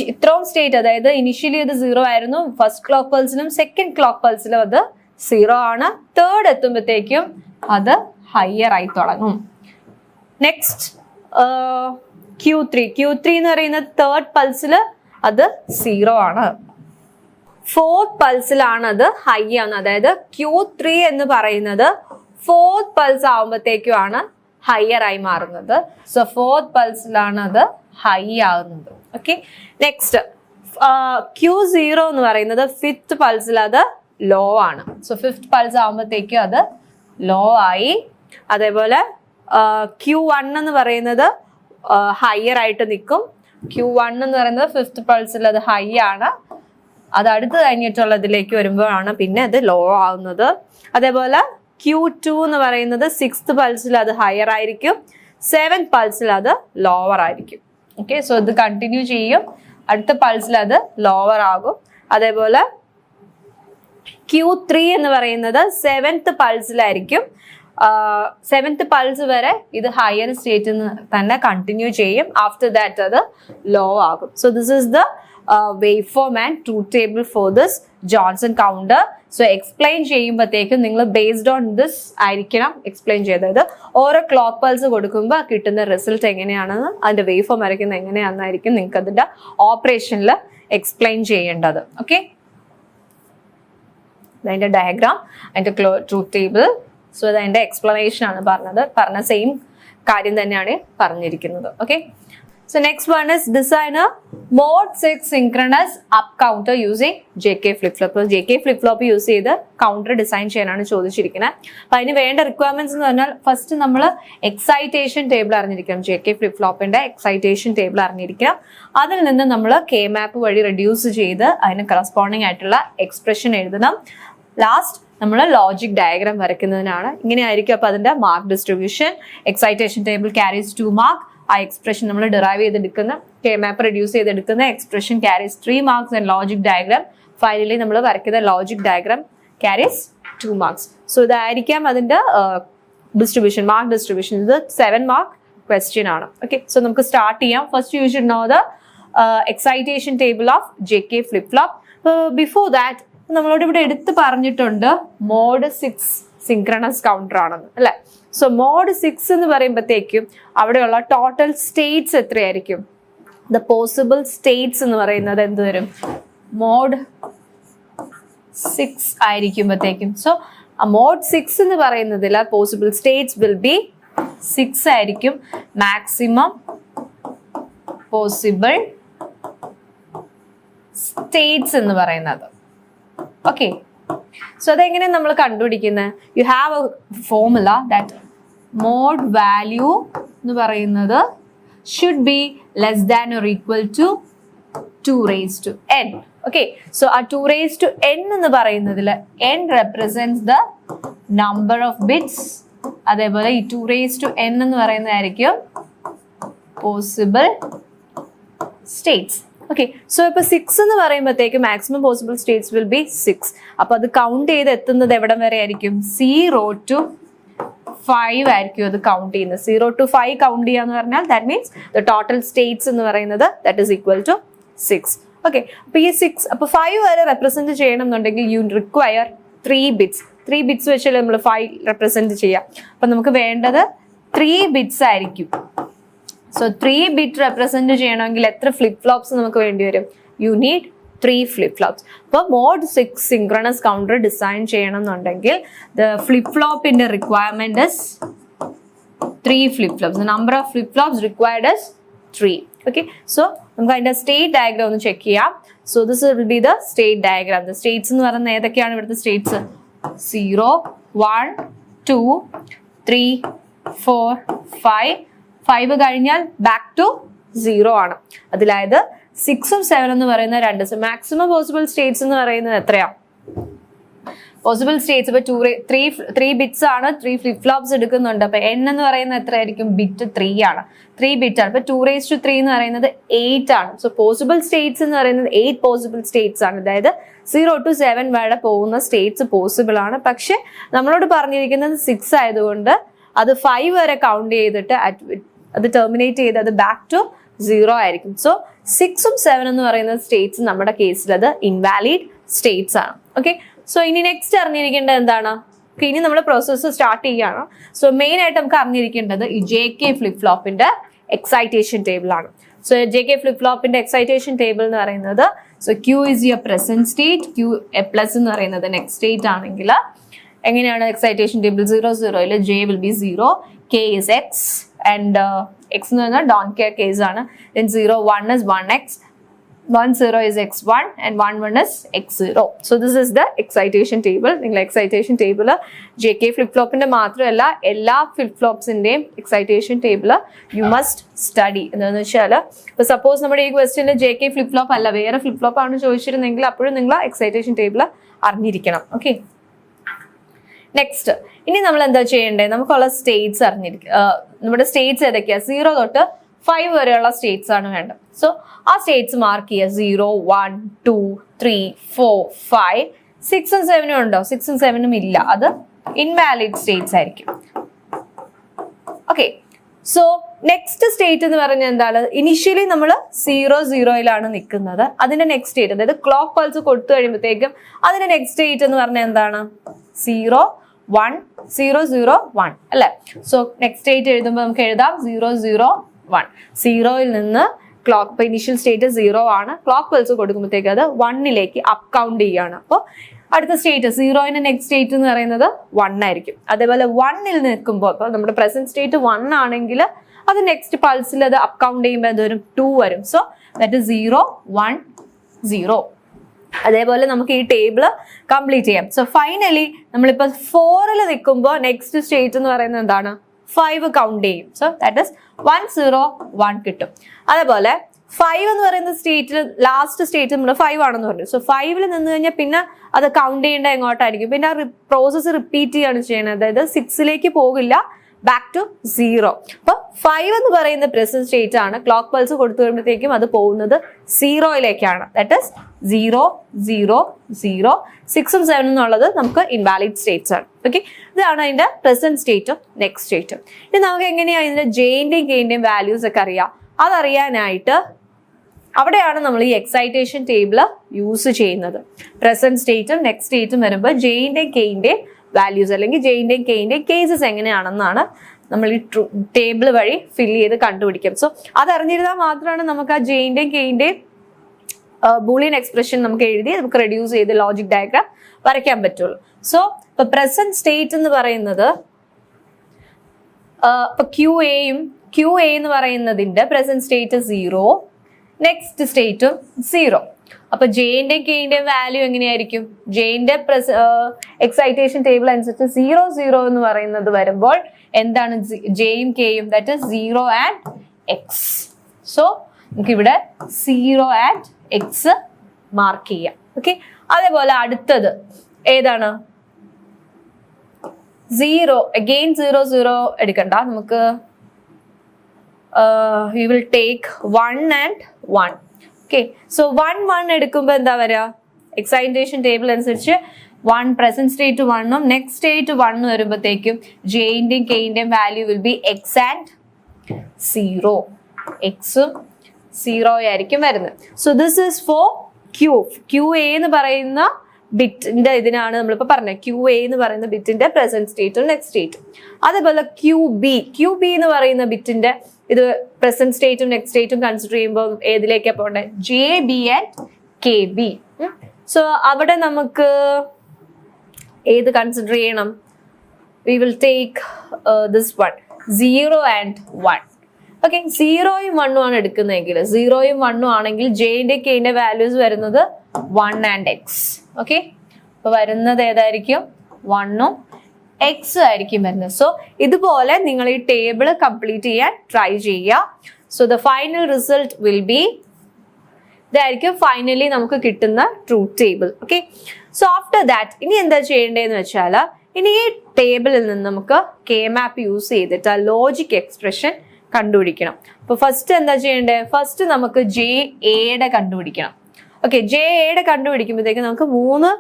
ഇത്രയും സ്റ്റേറ്റ്, അതായത് ഇനിഷ്യലി അത് 0 ആയിരുന്നു, ഫസ്റ്റ് ക്ലോക്ക് പൾസിലും സെക്കൻഡ് ക്ലോക്ക് പൾസിലും അത് 0 ആണ്. തേർഡ് എത്തുമ്പോഴത്തേക്കും അത് ഹയർ ആയി തുടങ്ങും. നെക്സ്റ്റ് Q3 എന്ന് പറയുന്ന തേർഡ് പൾസിൽ അത് 0 ആണ്. ഫോർത്ത് പൾസിലാണ് അത് ഹൈ ആണ്, അതായത് Q3 എന്ന് പറയുന്നത് ഫോർത്ത് പൾസ് ആവുമ്പോഴത്തേക്കുമാണ് ഹയർ ആയി മാറുന്നത്. സോ ഫോർത്ത് പൾസിലാണ് അത് ഹൈ ആകുന്നത്. ഓക്കെ, നെക്സ്റ്റ് Q0 എന്ന് പറയുന്നത് ഫിഫ്ത്ത് പൾസിൽ അത് ലോ ആണ്. സോ ഫിഫ്ത്ത് പൾസ് ആവുമ്പോഴത്തേക്കും അത് ലോ ആയി. അതേപോലെ Q1 എന്ന് പറയുന്നത് ഹയർ ആയിട്ട് നിൽക്കും. Q1 എന്ന് പറയുന്നത് ഫിഫ്ത്ത് പൾസിൽ അത് ഹൈ ആണ്. അത് അടുത്ത് കഴിഞ്ഞിട്ടുള്ളതിലേക്ക് വരുമ്പോഴാണ് പിന്നെ അത് ലോ ആവുന്നത്. അതേപോലെ Q2 എന്ന് പറയുന്നത് 6th പൾസിൽ അത് ഹയർ ആയിരിക്കും, 7th പൾസിൽ അത് ലോവർ ആയിരിക്കും. ഓക്കെ, സോ ഇത് കണ്ടിന്യൂ ചെയ്യും, അടുത്ത പൾസിൽ അത് ലോവർ ആകും. അതേപോലെ Q3 എന്ന് പറയുന്നത് 7th പൾസിലായിരിക്കും, 7th പൾസ് വരെ ഇത് ഹയർ സ്റ്റേറ്റിൽ തന്നെ കണ്ടിന്യൂ ചെയ്യും. ആഫ്റ്റർ ദാറ്റ് അത് ലോ ആകും. So this is the wave form and truth table for this Johnson counter. So explain ചെയ്യുമ്പോഴത്തേക്കും നിങ്ങൾ ബേസ്ഡ് ഓൺ ദിസ് ആയിരിക്കണം എക്സ്പ്ലെയിൻ ചെയ്തത്. ഓരോ ക്ലോക്ക് പൾസ് കൊടുക്കുമ്പോൾ കിട്ടുന്ന റിസൾട്ട് എങ്ങനെയാണെന്ന്, അതിന്റെ വേവ് ഫോം വരയ്ക്കുന്നത് എങ്ങനെയാണെന്നായിരിക്കും നിങ്ങൾക്ക് അതിന്റെ ഓപ്പറേഷനിൽ എക്സ്പ്ലെയിൻ ചെയ്യേണ്ടത്. ഓക്കെ, അതിന്റെ ഡയഗ്രാം, അതിന്റെ ട്രൂത്ത് ടേബിൾ. സോ അതിന്റെ എക്സ്പ്ലനേഷൻ ആണ് പറഞ്ഞ സെയിം കാര്യം തന്നെയാണ് പറഞ്ഞിരിക്കുന്നത്. Okay, so next one is design a mod 6 synchronous up counter using JK flip flop. JK flip flop use ചെയ്ത് കൗണ്ടർ ഡിസൈൻ ചെയ്യാനാണ് ചോദിച്ചിരിക്കുന്നത്. അപ്പൊ അതിന് വേണ്ട റിക്വയർമെന്റ്സ് എന്ന് പറഞ്ഞാൽ ഫസ്റ്റ് നമ്മൾ എക്സൈറ്റേഷൻ ടേബിൾ അറിഞ്ഞിരിക്കണം. JK ഫ്ലിപ്പ് ഫ്ലോപ്പിന്റെ എക്സൈറ്റേഷൻ ടേബിൾ അറിഞ്ഞിരിക്കണം. അതിൽ നിന്ന് നമ്മൾ K-മാപ്പ് വഴി റെഡ്യൂസ് ചെയ്ത് അതിന് കറസ്പോണ്ടിങ് ആയിട്ടുള്ള എക്സ്പ്രഷൻ എഴുതണം. ലാസ്റ്റ് നമ്മൾ ലോജിക് ഡയഗ്രാം വരയ്ക്കുന്നതിനാണ്. ഇങ്ങനെയായിരിക്കും അപ്പൊ അതിന്റെ mark distribution. Excitation table carries 2 mark. ആ എക്സ്പ്രഷൻ നമ്മൾ ഡിറൈവ് ചെയ്തെടുക്കുന്ന K-മാപ്പ് റെഡ്യൂസ് ചെയ്തെടുക്കുന്ന expression carries 3 marks and logic diagram finally നമ്മൾ വരയ്ക്കുന്ന logic diagram carries 2 marks. So ഇതായിരിക്കാം അതിന്റെ ഡിസ്ട്രിബ്യൂഷൻ, മാർക്ക് ഡിസ്ട്രിബ്യൂഷൻ. ഇത് 7 മാർക്ക് ക്വസ്റ്റ്യൻ ആണ്. ഓക്കെ, സോ നമുക്ക് സ്റ്റാർട്ട് ചെയ്യാം. First you should know the excitation table of JK flip flop. Before that നമ്മളോട് ഇവിടെ എടുത്ത് പറഞ്ഞിട്ടുണ്ട് മോഡ് 6 സിൻക്രണസ് കൗണ്ടർ ആണെന്ന്, അല്ലെ? സോ മോഡ് 6 എന്ന് പറയുമ്പോഴത്തേക്കും അവിടെയുള്ള ടോട്ടൽ സ്റ്റേറ്റ്സ് എത്രയായിരിക്കും? ദ പോസിബിൾ സ്റ്റേറ്റ്സ് എന്ന് പറയുന്നത് എന്ത് വരും? മോഡ് 6 ആയിരിക്കുമ്പോഴത്തേക്കും. സോ മോഡ് 6 എന്ന് പറയുന്നതിൽ പോസിബിൾ സ്റ്റേറ്റ്സ് വിൽ ബി 6 ആയിരിക്കും. മാക്സിമം പോസിബിൾ സ്റ്റേറ്റ്സ് എന്ന് പറയുന്നത്. ഓക്കെ, സോ അതെങ്ങനെ നമ്മൾ കണ്ടുപിടിക്കുന്നത്? You have a formula that mod value എന്ന് പറയുന്നത് should be less than or equal to 2 raised to n. Okay, so ആ 2 raised to n എന്ന് പറയുന്നതിൽ n represents the number of bits. അതേപോലെ ഈ 2 raised to n എന്ന് പറയുന്നതായിരിക്കും possible States. Okay, so ഇപ്പൊ 6 എന്ന് പറയുമ്പോഴത്തേക്ക് maximum possible States will be 6. അപ്പൊ അത് കൗണ്ട് ചെയ്ത് എത്തുന്നത് എവിടം വരെ ആയിരിക്കും? 0 to 5 ആയിരിക്കും അത് കൗണ്ട് ചെയ്യുന്നത്. 0 to 5 കൗണ്ട് ചെയ്യാന്ന് പറഞ്ഞാൽ that means the total states എന്ന് പറയുന്നത് that is equal to 6. Okay, അപ്പൊ ഈ 6 അപ്പൊ 5 വരെ റെപ്രസെന്റ് ചെയ്യണം എന്നുണ്ടെങ്കിൽ യു റിക്വയർ 3 bits. 3 bits വെച്ചാൽ നമ്മൾ 5 റെപ്രസെന്റ് ചെയ്യാം. അപ്പൊ നമുക്ക് വേണ്ടത് 3 bits ആയിരിക്കും. സോ 3 bit റെപ്രസെന്റ് ചെയ്യണമെങ്കിൽ എത്ര ഫ്ലിപ്പ് ഫ്ലോപ്സ് നമുക്ക് വേണ്ടി വരും? You need 3 flip flops. അപ്പോൾ മോഡ് 6 സിൻക്രണസ് കൗണ്ടർ ഡിസൈൻ ചെയ്യണം എന്നുണ്ടെങ്കിൽ ദ ഫ്ലിപ്പ് ഫ്ലോപ്പിന്റെ requirement is 3 flip flops. The number of flip flops required is 3. Okay, so നമുക്ക് അതിന്റെ സ്റ്റേറ്റ് ഡയഗ്രാം ഒന്ന് ചെക്ക് ചെയ്യാം. So this will be the state diagram. The States എന്ന് പറയുന്നത് ഏതൊക്കെയാണ് ഇവിടുത്തെ സ്റ്റേറ്റ്സ്? 0, 1, 2, 3, 4, 5. 5 കഴിഞ്ഞാൽ ബാക്ക് ടു 0 ആണ്. അതിലായത് 6ഉം 7 എന്ന് പറയുന്ന രണ്ട് മാക്സിമം പോസിബിൾ സ്റ്റേറ്റ്സ് എന്ന് പറയുന്നത് എത്രയാ? പോസിബിൾ സ്റ്റേറ്റ്സ് ഇപ്പൊ 3 ബിറ്റ്സ് ആണ്, 3 ഫ്ലിപ്പ് ഫ്ലോപ്സ് എടുക്കുന്നുണ്ട്. അപ്പൊ n എന്ന് പറയുന്നത് എത്രയായിരിക്കും? ബിറ്റ് 3 ആണ്. 3 ബിറ്റ് ആണ്. ഇപ്പൊ 2 raised to 3 എന്ന് പറയുന്നത് 8 ആണ്. സോ പോസിബിൾ സ്റ്റേറ്റ്സ് എന്ന് പറയുന്നത് 8 പോസിബിൾ സ്റ്റേറ്റ്സ് ആണ്. അതായത് 0 to 7 വരെ പോകുന്ന സ്റ്റേറ്റ്സ് പോസിബിൾ ആണ്. പക്ഷെ നമ്മളോട് പറഞ്ഞിരിക്കുന്നത് 6 ആയതുകൊണ്ട് അത് 5 വരെ കൗണ്ട് ചെയ്തിട്ട് അത് ടെർമിനേറ്റ് ചെയ്ത് അത് ബാക്ക് ടു 0 ആയിരിക്കും. സോ 6ഉം 7 എന്ന് പറയുന്ന സ്റ്റേറ്റ്സ് നമ്മുടെ കേസിൽ അത് ഇൻവാലിഡ് സ്റ്റേറ്റ്സ് ആണ്. ഓക്കെ, സോ ഇനി നെക്സ്റ്റ് അറിഞ്ഞിരിക്കേണ്ടത് എന്താണ്? ഇനി നമ്മൾ പ്രോസസ്സ് സ്റ്റാർട്ട് ചെയ്യുകയാണ്. സോ മെയിൻ ആയിട്ട് നമുക്ക് അറിഞ്ഞിരിക്കേണ്ടത് ഈ JK ഫ്ലിപ്പ് ഫ്ലോപ്പിന്റെ എക്സൈറ്റേഷൻ ടേബിൾ ആണ്. സോ JK ഫ്ലിപ്പ് ഫ്ലോപ്പിന്റെ എക്സൈറ്റേഷൻ ടേബിൾ എന്ന് പറയുന്നത് so Q is your present state, Q plus എന്ന് പറയുന്നത് നെക്സ്റ്റ് സ്റ്റേറ്റ് ആണെങ്കിൽ എങ്ങനെയാണ് excitation table? 0, 0 J will be 0, K is X and X എന്ന് പറഞ്ഞാൽ ഡോൺ കെയർ കേസ് ആണ്. Then 0, 1 is 1X, 1 0 is x1 and 1 1 is x0. So this is the excitation table. നിങ്ങൾ excitation table JK flip flopന്റെ മാത്രമല്ല എല്ലാ flip flopsന്റെയും excitation table you must study. എന്താണെന്ന് വെച്ചാൽ ഇപ്പോൾ suppose നമ്മുടെ ഈ ക്വസ്റ്റ്യനിൽ JK flip flop അല്ല വേറെ flip flop ആണ് ചോദിച്ചിരുന്നെങ്കിൽ അപ്പോഴും നിങ്ങൾ excitation table അറിഞ്ഞിരിക്കണം. ഓക്കെ, നെക്സ്റ്റ് ഇനി നമ്മൾ എന്താ ചെയ്യേണ്ടത്? നമുക്കുള്ള സ്റ്റേറ്റ്സ് അറിഞ്ഞിരിക്കും. നമ്മുടെ സ്റ്റേറ്റ്സ് ഏതൊക്കെയാ? 0 തൊട്ട് 5 വരെയുള്ള സ്റ്റേറ്റ്സ് ആണ് വേണ്ടത്. സോ ആ സ്റ്റേറ്റ്സ് മാർക്ക് ചെയ്യുക. 0 1 2 3 4 5 6 and 7 ഉണ്ടോ? 6 and 7 ഇല്ല, അത് ഇൻവാലിഡ് സ്റ്റേറ്റ്സ് ആയിരിക്കും. ഓക്കെ, സോ നെക്സ്റ്റ് സ്റ്റേറ്റ് എന്ന് പറഞ്ഞാൽ എന്താണ്? ഇനിഷ്യലി നമ്മൾ 0 0 നിൽക്കുന്നത്. അതിന്റെ നെക്സ്റ്റ് സ്റ്റേറ്റ്, അതായത് ക്ലോക്ക് പൾസ് കൊടുത്തു കഴിയുമ്പോഴത്തേക്കും അതിന്റെ നെക്സ്റ്റ് സ്റ്റേറ്റ് എന്ന് പറഞ്ഞാൽ എന്താണ്? 0 1 0 0 1 അല്ലെ? സോ നെക്സ്റ്റ് സ്റ്റേറ്റ് എഴുതുമ്പോൾ നമുക്ക് എഴുതാം 0 0 1. 0യിൽ നിന്ന് ക്ലോക്ക്, ഇപ്പൊ ഇനിഷ്യൽ സ്റ്റേറ്റ് 0 ആണ്, ക്ലോക്ക് പൾസ് കൊടുക്കുമ്പോഴത്തേക്ക് അത് 1ലേക്ക് അപ്പ് കൗണ്ട് ചെയ്യാണ്. അപ്പോൾ അടുത്ത സ്റ്റേറ്റ് 0ന്റെ നെക്സ്റ്റ് സ്റ്റേറ്റ് എന്ന് പറയുന്നത് 1 ആയിരിക്കും. അതേപോലെ 1ൽ നിൽക്കുമ്പോൾ, ഇപ്പൊ നമ്മുടെ പ്രസന്റ് സ്റ്റേറ്റ് 1 ആണെങ്കിൽ അത് നെക്സ്റ്റ് പൾസിൽ അത് അപ്പ് കൗണ്ട് ചെയ്യുമ്പോൾ എന്തുവരും? 2 വരും. So that is 0 1 0. അതേപോലെ നമുക്ക് ഈ ടേബിള് കംപ്ലീറ്റ് ചെയ്യാം. സോ ഫൈനലി നമ്മളിപ്പോ 4ൽ നിൽക്കുമ്പോൾ നെക്സ്റ്റ് സ്റ്റേറ്റ് എന്ന് പറയുന്നത് എന്താണ്? 5 കൗണ്ട് ചെയ്യും. സോ ദാറ്റ് ഇസ് 1 0 1 കിട്ടും. അതേപോലെ 5 എന്ന് പറയുന്ന സ്റ്റേറ്റിൽ ലാസ്റ്റ് സ്റ്റേറ്റ് നമ്മൾ 5 ആണെന്ന് പറഞ്ഞു. സോ 5ൽ നിന്ന് കഴിഞ്ഞാൽ പിന്നെ അത് കൗണ്ട് ചെയ്യേണ്ട എങ്ങോട്ടായിരിക്കും? പിന്നെ പ്രോസസ്സ് റിപ്പീറ്റ് ചെയ്യാണ് ചെയ്യുന്നത്. അതായത് 6ലേക്ക് പോകില്ല, ബാക്ക് ടു 0. അപ്പൊ 5 എന്ന് പറയുന്ന പ്രസന്റ് സ്റ്റേറ്റ് ആണ്. ക്ലോക്ക് പൾസ് കൊടുത്തു കഴിയുമ്പോഴത്തേക്കും അത് പോകുന്നത് 0യിലേക്കാണ്. That is 0 0 0. 6 ഉം 7 എന്നുള്ളത് നമുക്ക് ഇൻവാലിഡ് സ്റ്റേറ്റ്സ് ആണ്. ഓക്കെ, ഇതാണ് അതിന്റെ പ്രസന്റ് സ്റ്റേറ്റും നെക്സ്റ്റ് സ്റ്റേറ്റും. ഇനി നമുക്ക് എങ്ങനെയാണ് ഇതിന്റെ ജെയിന്റെയും കെയിന്റെയും വാല്യൂസ് ഒക്കെ അറിയാം? അതറിയാനായിട്ട് അവിടെയാണ് നമ്മൾ ഈ എക്സൈറ്റേഷൻ ടേബിൾ യൂസ് ചെയ്യുന്നത്. പ്രസന്റ് സ്റ്റേറ്റും നെക്സ്റ്റ് സ്റ്റേറ്റും വരുമ്പോൾ ജെയിന്റെയും കെയിന്റെയും വാല്യൂസ് അല്ലെങ്കിൽ ജെയിന്റെയും കെയിന്റെയും കേസസ് എങ്ങനെയാണെന്നാണ് നമ്മൾ ഈ ടേബിൾ വഴി ഫില്ല് ചെയ്ത് കണ്ടുപിടിക്കും. സോ അതറിഞ്ഞിരുന്നാൽ മാത്രമാണ് നമുക്ക് ആ ജെയിന്റെയും കെയിന്റെയും ബൂളിയൻ എക്സ്പ്രഷൻ നമുക്ക് എഴുതി നമുക്ക് റെഡ്യൂസ് ചെയ്ത് ലോജിക് ഡയഗ്രാം വരയ്ക്കാൻ പറ്റുള്ളൂ. സോ ഇപ്പൊ പ്രസന്റ് സ്റ്റേറ്റ് എന്ന് പറയുന്നത് ഇപ്പൊ ക്യു എ എന്ന് പറയുന്നതിന്റെ പ്രസന്റ് സ്റ്റേറ്റ് 0, നെക്സ്റ്റ് സ്റ്റേറ്റും 0. അപ്പൊ ജെയിന്റെയും കെയിന്റെയും വാല്യൂ എങ്ങനെയായിരിക്കും? ജെയിന്റെ എക്സൈറ്റേഷൻ ടേബിൾ അനുസരിച്ച് 0 0 എന്ന് പറയുന്നത് വരുമ്പോൾ എന്താണ് ജെയും കെയും? That is 0 and x. So നമുക്ക് ഇവിടെ 0 and x മാർക്ക് ചെയ്യാം. ഓക്കെ, അതേപോലെ അടുത്തത് ഏതാണ്? 0 അഗെയിൻ 0 0 എടുക്കണ്ട, നമുക്ക് we will take 1 and 1. Okay, so 1 1 എടുക്കുമ്പോൾ എന്താ വരിക? എക്സൈറ്റേഷൻ ടേബിൾ അനുസരിച്ച് 1 പ്രസന്റ് സ്റ്റേറ്റ് 1 ഉം നെക്സ്റ്റ് സ്റ്റേറ്റ് 1 വരുമ്പോഴത്തേക്കും ജെയിന്റെയും കെയിന്റെയും value will be x and 0. എക്സും 0 ആയിരിക്കും വരുന്നത്. So this is for Q A എന്ന് പറയുന്ന ബിറ്റിന്റെ ഇതിനാണ് നമ്മളിപ്പോൾ പറഞ്ഞത്. ക്യു എ എന്ന് പറയുന്ന ബിറ്റിന്റെ പ്രസന്റ് സ്റ്റേറ്റും നെക്സ്റ്റ് സ്റ്റേറ്റും. അതേപോലെ ക്യു ബി എന്ന് പറയുന്ന ബിറ്റിന്റെ ഇത് പ്രസന്റ് സ്റ്റേറ്റും നെക്സ്റ്റ് സ്റ്റേറ്റും കൺസിഡർ ചെയ്യുമ്പോൾ ഏതിലേക്കാണ് പോകേണ്ടത്? J B and K B. So അവിടെ നമുക്ക് ഏത് കൺസിഡർ ചെയ്യണം? We will take this one 0 and 1. ഓക്കെ, 0യും 1ഉം ആണ് എടുക്കുന്നതെങ്കിൽ 0യും 1ഉം ആണെങ്കിൽ ജെന്റെ കെന്റെ വാല്യൂസ് വരുന്നത് 1 and x. ഓക്കെ, അപ്പൊ വരുന്നത് ഏതായിരിക്കും? 1ഉം x ആയിരിക്കും വരുന്നത്. സോ ഇതുപോലെ നിങ്ങൾ ഈ ടേബിൾ കംപ്ലീറ്റ് ചെയ്യാൻ ട്രൈ ചെയ്യുക. So the final result will be ഇതായിരിക്കും ഫൈനലി നമുക്ക് കിട്ടുന്ന truth table. Okay, so after that ഇനി എന്താ ചെയ്യേണ്ടതെന്ന് വെച്ചാൽ ഇനി ഈ ടേബിളിൽ നിന്ന് നമുക്ക് കെ മാപ്പ് യൂസ് ചെയ്തിട്ട് ആ ലോജിക് എക്സ്പ്രഷൻ കണ്ടുപിടിക്കണം. അപ്പൊ ഫസ്റ്റ് എന്താ ചെയ്യേണ്ടത്? ഫസ്റ്റ് നമുക്ക് ജെ എയുടെ കണ്ടുപിടിക്കണം. ഓക്കെ, ജെ എയുടെ കണ്ടുപിടിക്കുമ്പോഴത്തേക്ക് നമുക്ക് 3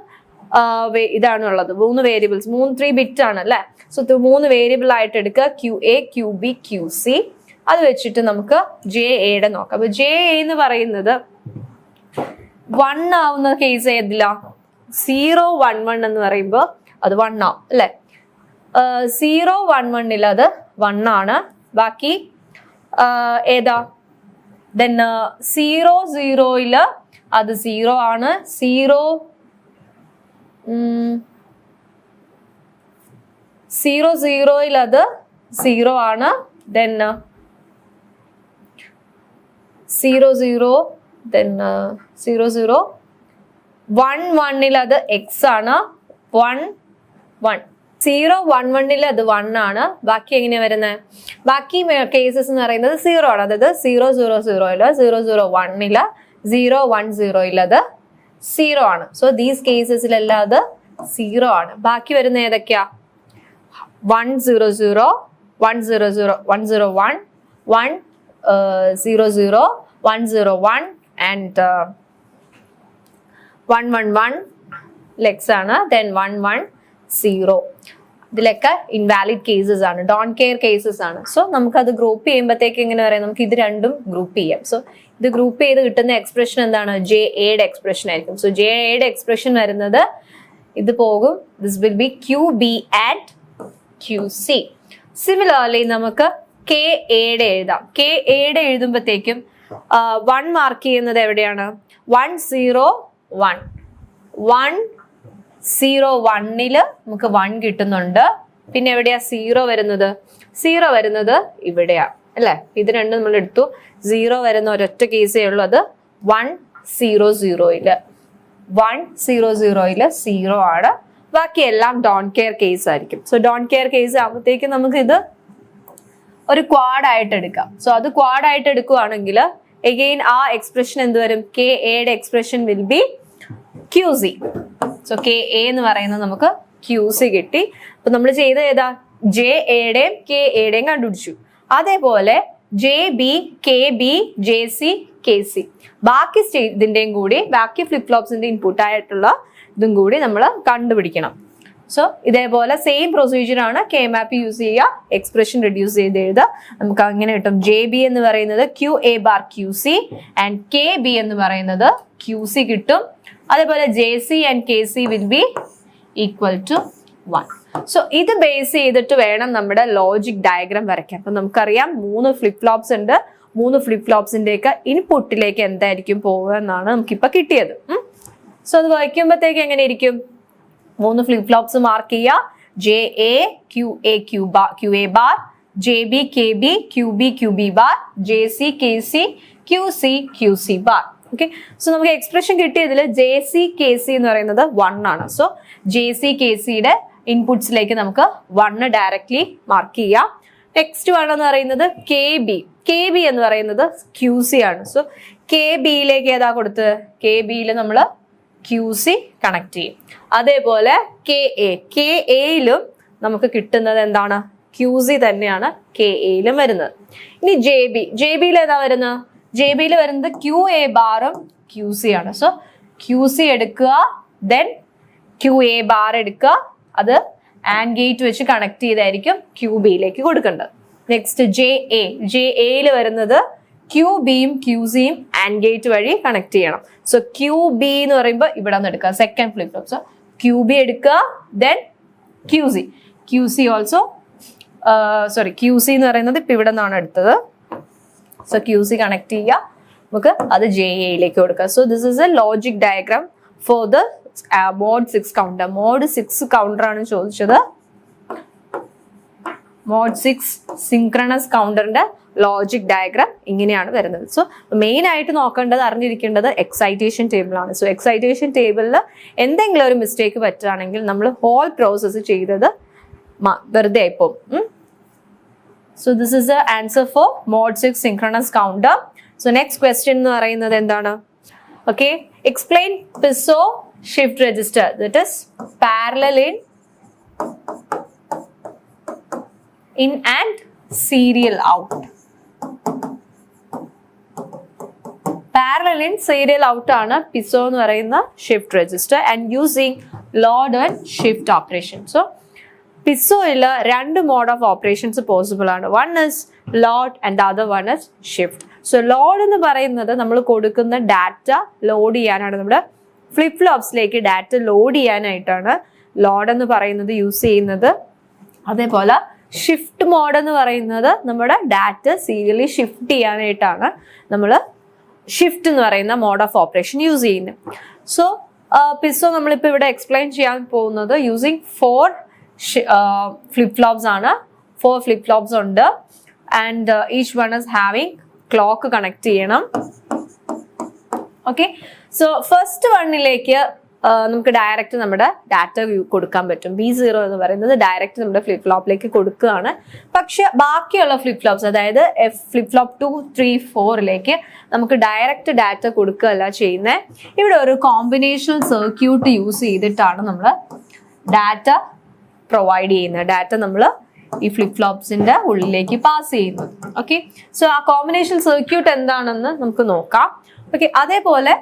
ഇതാണുള്ളത്, 3 വേരിയബിൾസ്, 3 ബിറ്റ് ആണ് അല്ലെ. സോ 3 വേരിയബിൾ ആയിട്ട് എടുക്കുക, Q A Q B Q C. അത് വെച്ചിട്ട് നമുക്ക് ജെ എയുടെ നോക്കാം. അപ്പൊ ജെ എ എന്ന് പറയുന്നത് 1 ആവുന്ന കേസ് ഏതില്ല? 0 1 1 എന്ന് പറയുമ്പോൾ അത് 1 ആവും അല്ലെ. 0 1 1 അത് 1 ആണ്. ബാക്കി ഏതാ? ദെൻ 0 0 അത് 0 ആണ്. 0 0 അത് 0 ആണ്. ദെൻ 0 0 then 0 0 1 1 ൽ അത് x ആണ് 1 1 0 1 1 ൽ അത് 1 ആണ് ബാക്കി എങ്ങനെ വരുന്നത് ബാക്കി കേസസ് എന്ന് പറയുന്നത് 0 ആണ് അതായത് 0 0 0 ൽ 0 0 1 ൽ 0 1 0 ൽ അത് 0 ആണ് സോ ദീസ് കേസസിലെല്ലാം അത് 0 ആണ് ബാക്കി വരുന്ന ഏതൊക്കെയാ 1 0 0 1 0 0 1 0 1 1 0 0 1 0 1 and 1 1 1 legs ആണ് then 1 1 0 ഇതിലൊക്കെ ഇൻവാലിഡ് കേസസ് ആണ് ഡോണ്ട് കെയർ കേസസ് ആണ് സോ നമുക്ക് അത് ഗ്രൂപ്പ് ചെയ്യുമ്പോഴത്തേക്ക് എങ്ങനെ പറയാം നമുക്ക് ഇത് രണ്ടും ഗ്രൂപ്പ് ചെയ്യാം സോ ഇത് ഗ്രൂപ്പ് ചെയ്ത് കിട്ടുന്ന എക്സ്പ്രഷൻ എന്താണ് ജെ എയുടെ എക്സ്പ്രഷൻ ആയിരിക്കും സോ ജെ എയുടെ എക്സ്പ്രഷൻ വരുന്നത് ഇത് പോകും this will be Q B and Q C similarly നമുക്ക് കെ എയുടെ എഴുതാം കെ എയുടെ എഴുതുമ്പോഴത്തേക്കും 1 മാർക്ക് ചെയ്യുന്നത് എവിടെയാണ് 1 0 1 1 0 1 ൽ നമുക്ക് 1 കിട്ടുന്നുണ്ട് പിന്നെ എവിടെയാ 0 വരുന്നത് 0 വരുന്നത് ഇവിടെയാ അല്ലെ ഇത് രണ്ടും നമ്മൾ എടുത്തു 0 വരുന്ന ഒരൊറ്റ കേസേ ഉള്ളൂ അത് 1 0 0 ല് 1 0 0 ല് 0 ആണ് ബാക്കി എല്ലാം ഡോണ്ട് കെയർ കേസ് ആയിരിക്കും സോ ഡോണ്ട് കെയർ കേസ് ആകുമ്പോഴത്തേക്ക് നമുക്ക് ഇത് ഒരു ക്വാഡ് ആയിട്ട് എടുക്കാം സോ അത് ക്വാഡ് ആയിട്ട് എടുക്കുവാണെങ്കിൽ അഗെയിൻ ആ എക്സ്പ്രഷൻ എന്ത് വരും കെ എയുടെ expression will be Q C so K A എന്ന് പറയുന്നത് നമുക്ക് ക്യു സി കിട്ടി അപ്പൊ നമ്മൾ ചെയ്ത ഏതാ ജെ എയുടെയും കെ എയുടെയും കണ്ടുപിടിച്ചു അതേപോലെ J B K B J C K C ബാക്കി ഇതിന്റെയും കൂടി ബാക്കി ഫ്ലിപ്പ് ഫ്ലോപ്സിന്റെ ഇൻപുട്ട് ആയിട്ടുള്ള ഇതും കൂടി നമ്മൾ കണ്ടുപിടിക്കണം സോ ഇതേപോലെ സെയിം പ്രൊസീജിയർ ആണ് കെ മാപ്പ് യൂസ് ചെയ്യുക എക്സ്പ്രഷൻ റെഡ്യൂസ് ചെയ്ത് എഴുതുക നമുക്ക് അങ്ങനെ കിട്ടും ജെ ബി എന്ന് പറയുന്നത് Q A bar Q C and K B എന്ന് പറയുന്നത് ക്യു സി കിട്ടും അതേപോലെ J C and K C will be equal to 1 so ഇത് ബേസ് ചെയ്തിട്ട് വേണം നമ്മുടെ ലോജിക് ഡയഗ്രാം വരയ്ക്കാൻ അപ്പൊ നമുക്കറിയാം 3 ഫ്ലിപ്പ് ഫ്ലോപ്സ് ഉണ്ട് 3 ഫ്ലിപ്പ് ഫ്ലോപ്സിന്റെയൊക്കെ ഇൻപുട്ടിലേക്ക് എന്തായിരിക്കും പോവുക എന്നാണ് നമുക്കിപ്പോ കിട്ടിയത് സോ അത് വയ്ക്കുമ്പോഴത്തേക്ക് എങ്ങനെ ഇരിക്കും 3 ഫ്ലിപ്പ് ഫ്ലോപ്സ് മാർക്ക് ചെയ്യുക J A Q A bar J B K B Q B bar J C K C Q C bar okay so നമുക്ക് എക്സ്പ്രഷൻ കിട്ടിയതിൽ ജെ സി കെ സി എന്ന് പറയുന്നത് 1 ആണ് സോ ജെ സി കെ സിയുടെ ഇൻപുട്സിലേക്ക് നമുക്ക് 1 directly mark ചെയ്യാം next 1 എന്ന് പറയുന്നത് കെ ബി എന്ന് പറയുന്നത് ക്യു സി ആണ് സോ കെ ബിയിലേക്ക് ഏതാ കൊടുത്ത് കെ ബിയിൽ നമ്മൾ ക്യു സി കണക്ട് ചെയ്യും അതേപോലെ കെ എയിലും നമുക്ക് കിട്ടുന്നത് എന്താണ് ക്യു സി തന്നെയാണ് കെ എയിലും വരുന്നത് ഇനി ജെ ബിയിൽ ഏതാ വരുന്നത് ജെ ബിയിൽ വരുന്നത് ക്യു എ ബാറും ക്യു സി ആണ് സോ ക്യു സി എടുക്കുക ദെൻ ക്യു എ ബാർ എടുക്കുക അത് ആൻഡ് ഗേറ്റ് വെച്ച് കണക്ട് ചെയ്തായിരിക്കും ക്യു ബിയിലേക്ക് കൊടുക്കേണ്ടത് നെക്സ്റ്റ് ജെ എയിൽ വരുന്നത് ക്യു ബിയും ക്യു സിയും ആൻഡ് ഗേറ്റ് വഴി കണക്ട് ചെയ്യണം സോ ക്യു ബി എന്ന് പറയുമ്പോൾ ഇവിടെ നിന്ന് എടുക്കുക second flip flop so Q B എടുക്കുക then Q C also Q C എന്ന് പറയുന്നത് ഇപ്പൊ ഇവിടെ നിന്നാണ് എടുത്തത് സോ ക്യു സി കണക്ട് ചെയ്യുക നമുക്ക് അത് ജെ എയിലേക്ക് കൊടുക്കുക so this is a logic diagram for the mod 6 counter mod 6 counter ആണ് ചോദിച്ചത് മോഡ് 6 സിൻക്രണസ് കൗണ്ടറിന്റെ ലോജിക് ഡയഗ്രാം ഇങ്ങനെയാണ് വരുന്നത് സോ മെയിൻ ആയിട്ട് നോക്കേണ്ടത് അറിഞ്ഞിരിക്കേണ്ടത് എക്സൈറ്റേഷൻ ടേബിൾ ആണ് സോ എക്സൈറ്റേഷൻ ടേബിളിൽ എന്തെങ്കിലും ഒരു മിസ്റ്റേക്ക് പറ്റുകയാണെങ്കിൽ നമ്മൾ ഹോൾ പ്രോസസ്സ് ചെയ്തത് വെറുതെ ആയിപ്പോവും so this is the answer for mod 6 synchronous counter so next question എന്ന് പറയുന്നത് എന്താണ് okay explain PISO shift register that is parallel in and serial out parallel in serial out ആണ് PISO എന്ന് പറയുന്ന shift register and using load and shift operation so പിസോയിൽ 2 mode of operations possible ആണ് one is load and other one is shift so load എന്ന് പറയുന്നത് നമ്മൾ കൊടുക്കുന്ന data load ചെയ്യാനാണ് നമ്മുടെ ഫ്ലിപ്പ് ഫ്ലോപ്സിലേക്ക് ഡാറ്റ ലോഡ് ചെയ്യാനായിട്ടാണ് ലോഡ് എന്ന് പറയുന്നത് യൂസ് ചെയ്യുന്നത് അതേപോലെ ഷിഫ്റ്റ് മോഡ് എന്ന് പറയുന്നത് നമ്മുടെ ഡാറ്റ സീരിയലി ഷിഫ്റ്റ് ചെയ്യാനായിട്ടാണ് നമ്മൾ ഷിഫ്റ്റ് എന്ന് പറയുന്ന മോഡ് ഓഫ് ഓപ്പറേഷൻ യൂസ് ചെയ്യുന്നത് സോ പിസോ നമ്മളിപ്പോൾ ഇവിടെ എക്സ്പ്ലെയിൻ ചെയ്യാൻ പോകുന്നത് യൂസിങ് 4 ഫ്ലിപ്പ് ഫ്ലോപ്സ് ആണ് 4 ഫ്ലിപ്പ് ഫ്ലോപ്സ് ഉണ്ട് and each one is having clock connect ചെയ്യണം ഓക്കെ, സോ ഫസ്റ്റ് വണ്ണിലേക്ക് നമുക്ക് ഡയറക്റ്റ് നമ്മുടെ ഡാറ്റ കൊടുക്കാൻ പറ്റും. B0 എന്ന് പറയുന്നത് ഡയറക്റ്റ് നമ്മുടെ ഫ്ലിപ്പ് ഫ്ലോപ്പിലേക്ക് കൊടുക്കുകയാണ്. പക്ഷെ ബാക്കിയുള്ള ഫ്ലിപ്പ് ഫ്ലോപ്സ്, അതായത് ഫ്ലിപ്പ് ഫ്ലോപ്പ് 2, 3, 4ലേക്ക് നമുക്ക് ഡയറക്റ്റ് ഡാറ്റ കൊടുക്കുകയല്ല ചെയ്യുന്നത്. ഇവിടെ ഒരു കോമ്പിനേഷണൽ സർക്യൂട്ട് യൂസ് ചെയ്തിട്ടാണ് നമ്മൾ ഡാറ്റ പ്രൊവൈഡ് ചെയ്യുന്നത്. ഡാറ്റ നമ്മൾ ഈ ഫ്ലിപ്പ് ഫ്ലോപ്സിന്റെ ഉള്ളിലേക്ക് പാസ് ചെയ്യുന്നു. ഓക്കെ, സോ ആ കോമ്പിനേഷണൽ സർക്യൂട്ട് എന്താണെന്ന് നമുക്ക് നോക്കാം. ഓക്കെ, അതേപോലെ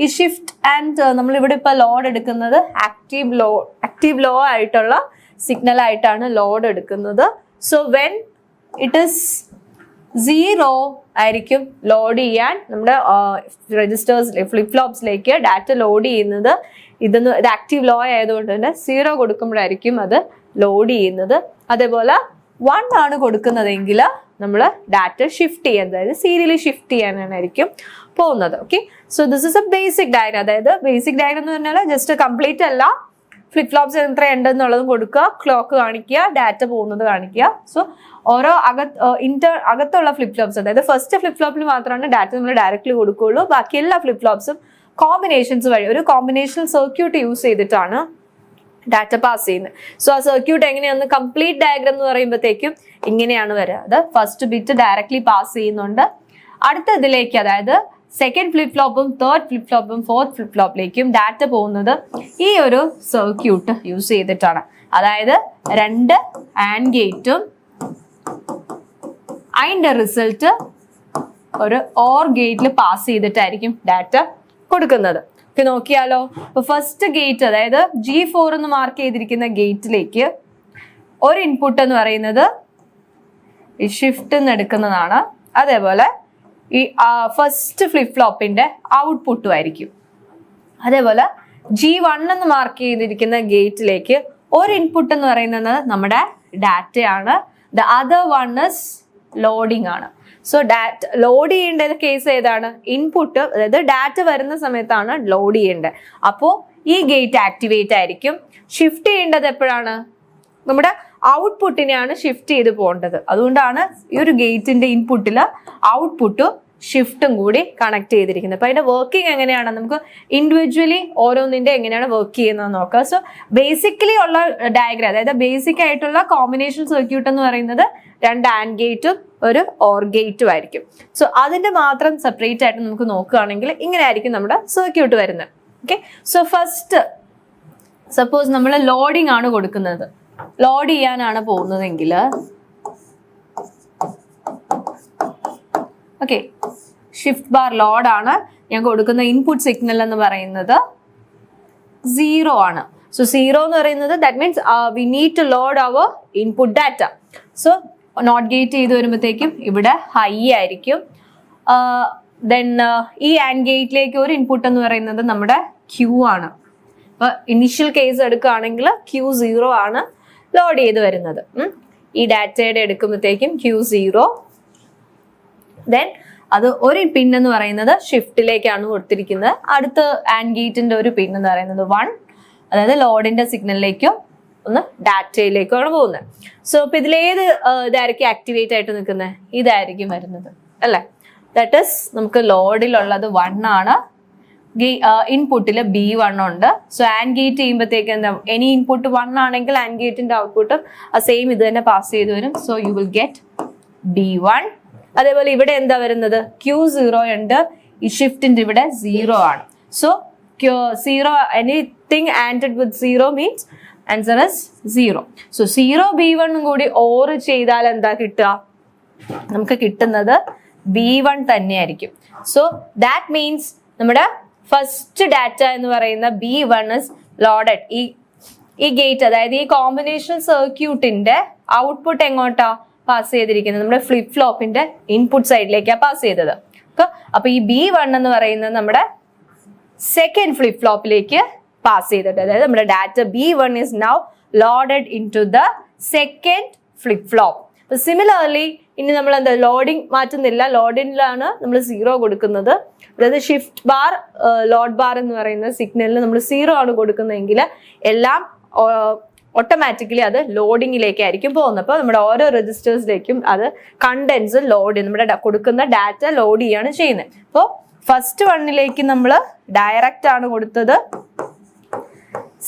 ഈ ഷിഫ്റ്റ് ആൻഡ് നമ്മൾ ഇവിടെ ഇപ്പൊ ലോഡ് എടുക്കുന്നത് ആക്റ്റീവ് ലോ ആയിട്ടുള്ള സിഗ്നൽ ആയിട്ടാണ് ലോഡ് എടുക്കുന്നത്. സോ വെൻ ഇറ്റ് ഇസ് 0 ആയിരിക്കും ലോഡ് ചെയ്യാൻ നമ്മുടെ രജിസ്റ്റേഴ്സ് ഫ്ലിപ്പ് ഫ്ലോപ്സിലേക്ക് ഡാറ്റ ലോഡ് ചെയ്യുന്നത്. ഇത് ആക്റ്റീവ് ലോ ആയതുകൊണ്ട് തന്നെ 0 കൊടുക്കുമ്പോഴായിരിക്കും അത് ലോഡ് ചെയ്യുന്നത്. അതേപോലെ 1 ആണ് കൊടുക്കുന്നതെങ്കിൽ നമ്മൾ ഡാറ്റ ഷിഫ്റ്റ് ചെയ്യാൻ, അതായത് സീരിയലി ഷിഫ്റ്റ് ചെയ്യാനായിരിക്കും പോകുന്നത്. Okay, so this is A basic diagram. അതായത് ബേസിക് ഡയഗ്രം എന്ന് പറഞ്ഞാൽ ജസ്റ്റ് കംപ്ലീറ്റ് അല്ല, ഫ്ലിപ്പ് ഫ്ലോപ്സ് എത്ര ഉണ്ടെന്നുള്ളതും കൊടുക്കുക, ക്ലോക്ക് കാണിക്കുക, ഡാറ്റ പോകുന്നത് കാണിക്കുക. സോ ഓരോ അകത്തുള്ള ഫ്ലിപ്പ് ഫ്ലോപ്സ്, അതായത് ഫസ്റ്റ് ഫ്ലിപ്പ് ഫ്ലോപ്പിൽ മാത്രമാണ് ഡാറ്റ നമ്മൾ ഡയറക്റ്റ്ലി കൊടുക്കുകയുള്ളൂ. ബാക്കി എല്ലാ ഫ്ലിപ്പ് ഫ്ലോപ്സും കോമ്പിനേഷൻസ് വഴി ഒരു കോമ്പിനേഷണൽ സർക്യൂട്ട് യൂസ് ചെയ്തിട്ടാണ് ഡാറ്റ പാസ് ചെയ്യുന്നത്. സോ ആ സർക്യൂട്ട് എങ്ങനെയാണെന്ന് കംപ്ലീറ്റ് ഡയഗ്രം എന്ന് പറയുമ്പോഴത്തേക്കും ഇങ്ങനെയാണ് വരിക. അത് ഫസ്റ്റ് ബിറ്റ് ഡയറക്റ്റ്ലി പാസ് ചെയ്യുന്നുണ്ട്. അടുത്ത ഇതിലേക്ക്, അതായത് സെക്കൻഡ് ഫ്ലിപ്പ് ഫ്ലോപ്പും തേർഡ് ഫ്ലിപ്പ് ഫ്ലോപ്പും ഫോർത്ത് ഫ്ലിപ്പ് ഫ്ലോപ്പിലേക്കും ഡാറ്റ പോകുന്നത് ഈ ഒരു സർക്യൂട്ട് യൂസ് ചെയ്തിട്ടാണ്. അതായത് 2 AND ഗേറ്റും അതിന്റെ റിസൾട്ട് ഒരു OR ഗേറ്റിൽ പാസ് ചെയ്തിട്ടായിരിക്കും ഡാറ്റ കൊടുക്കുന്നത്. നോക്കിയാലോ, ഇപ്പൊ ഫസ്റ്റ് ഗേറ്റ്, അതായത് G4 എന്ന് മാർക്ക് ചെയ്തിരിക്കുന്ന ഗേറ്റിലേക്ക് ഒരു ഇൻപുട്ട് എന്ന് പറയുന്നത് ഈ ഷിഫ്റ്റ് എന്ന് എടുക്കുന്നതാണ്. അതേപോലെ ഈ ഫസ്റ്റ് ഫ്ലിപ്പ് ഫ്ലോപ്പിന്റെ ഔട്ട്പുട്ടും ആയിരിക്കും. അതേപോലെ G1 എന്ന് മാർക്ക് ചെയ്തിരിക്കുന്ന ഗേറ്റിലേക്ക് ഒരു ഇൻപുട്ട് എന്ന് പറയുന്നത് നമ്മുടെ ഡാറ്റയാണ്. The other one is loading ആണ്. സോ ഡാറ്റ ലോഡ് ചെയ്യേണ്ട കേസ് ഏതാണ്? ഇൻപുട്ട്, അതായത് ഡാറ്റ വരുന്ന സമയത്താണ് ലോഡ് ചെയ്യേണ്ടത്. അപ്പോൾ ഈ ഗേറ്റ് ആക്ടിവേറ്റ് ആയിരിക്കും. ഷിഫ്റ്റ് ചെയ്യേണ്ടത് എപ്പോഴാണ്? നമ്മുടെ ഔട്ട്പുട്ടിനെയാണ് ഷിഫ്റ്റ് ചെയ്ത് പോകേണ്ടത്. അതുകൊണ്ടാണ് ഈ ഒരു ഗേറ്റിന്റെ ഇൻപുട്ടിൽ ഔട്ട്പുട്ടും ഷിഫ്റ്റും കൂടി കണക്ട് ചെയ്തിരിക്കുന്നത്. അപ്പൊ അതിന്റെ വർക്കിംഗ് എങ്ങനെയാണ് നമുക്ക് ഇൻഡിവിജ്വലി ഓരോന്നിന്റെ എങ്ങനെയാണ് വർക്ക് ചെയ്യുന്നത് നോക്കാം. സോ ബേസിക്കലി ഉള്ള ഡയഗ്രാം, അതായത് ബേസിക് ആയിട്ടുള്ള കോമ്പിനേഷൻ സർക്യൂട്ട് എന്ന് പറയുന്നത് 2 AND ഗേറ്റും ഒരു OR ഗേറ്റും ആയിരിക്കും. സോ അതിന്റെ മാത്രം സെപ്പറേറ്റ് ആയിട്ട് നമുക്ക് നോക്കുകയാണെങ്കിൽ ഇങ്ങനെ ആയിരിക്കും നമ്മുടെ സർക്യൂട്ട് വരുന്നത്. ഓക്കെ, സോ ഫസ്റ്റ് സപ്പോസ് നമ്മൾ ലോഡിംഗ് ആണ് കൊടുക്കുന്നത്, ലോഡ് ചെയ്യാനാണ് പോകുന്നതെങ്കിൽ ഓക്കെ, ഷിഫ്റ്റ് ബാർ ലോഡ് ആണ്. ഞാൻ കൊടുക്കുന്ന ഇൻപുട്ട് സിഗ്നൽ എന്ന് പറയുന്നത് 0 ആണ്. സോ 0 എന്ന് പറയുന്നത് that means we need to load our input data. So NOT gate ചെയ്ത് വരുമ്പോഴത്തേക്കും ഇവിടെ ഹൈ ആയിരിക്കും. ദെൻ ഈ AND ഗേറ്റിലേക്ക് ഒരു ഇൻപുട്ട് എന്ന് പറയുന്നത് നമ്മുടെ Q ആണ്. അപ്പൊ ഇനിഷ്യൽ കേസ് എടുക്കുകയാണെങ്കിൽ Q0 ആണ് ലോഡ് ചെയ്ത് വരുന്നത്. ഈ ഡാറ്റയുടെ എടുക്കുമ്പോഴത്തേക്കും Q0. ദെൻ അത് ഒരു പിൻ എന്ന് പറയുന്നത് ഷിഫ്റ്റിലേക്കാണ് കൊടുത്തിരിക്കുന്നത്. അടുത്ത AND ഗേറ്റിന്റെ ഒരു പിൻ എന്ന് പറയുന്നത് 1, അതായത് ലോഡിന്റെ സിഗ്നലിലേക്കും ഒന്ന് ഡാറ്റയിലേക്കാണ് പോകുന്നത്. സോ ഇപ്പൊ ഇതിലേത് ഇതായിരിക്കും ആക്ടിവേറ്റ് ആയിട്ട് നിൽക്കുന്നത്? ഇതായിരിക്കും വരുന്നത് അല്ലെ. ദാറ്റ് ഇസ് നമുക്ക് ലോഡിലുള്ളത് 1 ആണ്. ഇൻപുട്ടിൽ B1 ഉണ്ട്. സോ AND ഗേറ്റ് ചെയ്യുമ്പോഴത്തേക്ക് എന്താ, എനി ഇൻപുട്ട് 1 ആണെങ്കിൽ AND ഗേറ്റിന്റെ ഔട്ട്പുട്ടും സെയിം ഇത് തന്നെ പാസ് ചെയ്ത് വരും. So you will get B1. അതേപോലെ ഇവിടെ എന്താ വരുന്നത്? Q0 ഉണ്ട്. ഈ ഷിഫ്റ്റിന്റെ ഇവിടെ 0 ആണ്. So 0, anything ANDed with 0 means answer is 0. So 0 B1 കൂടി OR ചെയ്താൽ എന്താ കിട്ടുക? നമുക്ക് കിട്ടുന്നത് B1 തന്നെയായിരിക്കും. സോ ദാറ്റ് മീൻസ് നമ്മുടെ ഫസ്റ്റ് ഡാറ്റ എന്ന് പറയുന്ന B1 ഇസ് ലോഡഡ്. ഈ ഗേറ്റ്, അതായത് ഈ കോമ്പിനേഷൻ സർക്യൂട്ടിന്റെ ഔട്ട്പുട്ട് എങ്ങോട്ടാ പാസ് ചെയ്തിരിക്കുന്നത്? നമ്മുടെ ഫ്ലിപ്പ് ഫ്ലോപ്പിന്റെ ഇൻപുട്ട് സൈഡിലേക്കാണ് പാസ് ചെയ്തത്. അപ്പൊ ഈ B1 എന്ന് പറയുന്നത് നമ്മുടെ സെക്കൻഡ് ഫ്ലിപ്പ് ഫ്ലോപ്പിലേക്ക് പാസ് ചെയ്തിട്ട്, അതായത് നമ്മുടെ data B1 is now loaded into the second flip flop. അപ്പൊ സിമിലർലി ഇനി നമ്മൾ എന്താ ലോഡിംഗ് മാറ്റുന്നില്ല, ലോഡിങ്ങിലാണ് നമ്മൾ 0 കൊടുക്കുന്നത്. അതായത് ഷിഫ്റ്റ് ബാർ ലോഡ് ബാർ എന്ന് പറയുന്ന സിഗ്നലിന് നമ്മൾ 0 ആണ് കൊടുക്കുന്നതെങ്കിൽ എല്ലാം ഓട്ടോമാറ്റിക്കലി അത് ലോഡിങ്ങിലേക്കായിരിക്കും പോകുന്നത്. അപ്പോൾ നമ്മുടെ ഓരോ രജിസ്റ്റേഴ്സിലേക്കും അത് കണ്ടൻസ് ലോഡ്, നമ്മുടെ കൊടുക്കുന്ന ഡാറ്റ ലോഡ് ചെയ്യാണ് ചെയ്യുന്നത്. അപ്പോൾ ഫസ്റ്റ് വണ്ണിലേക്ക് നമ്മൾ ഡയറക്റ്റ് ആണ് കൊടുത്തത്.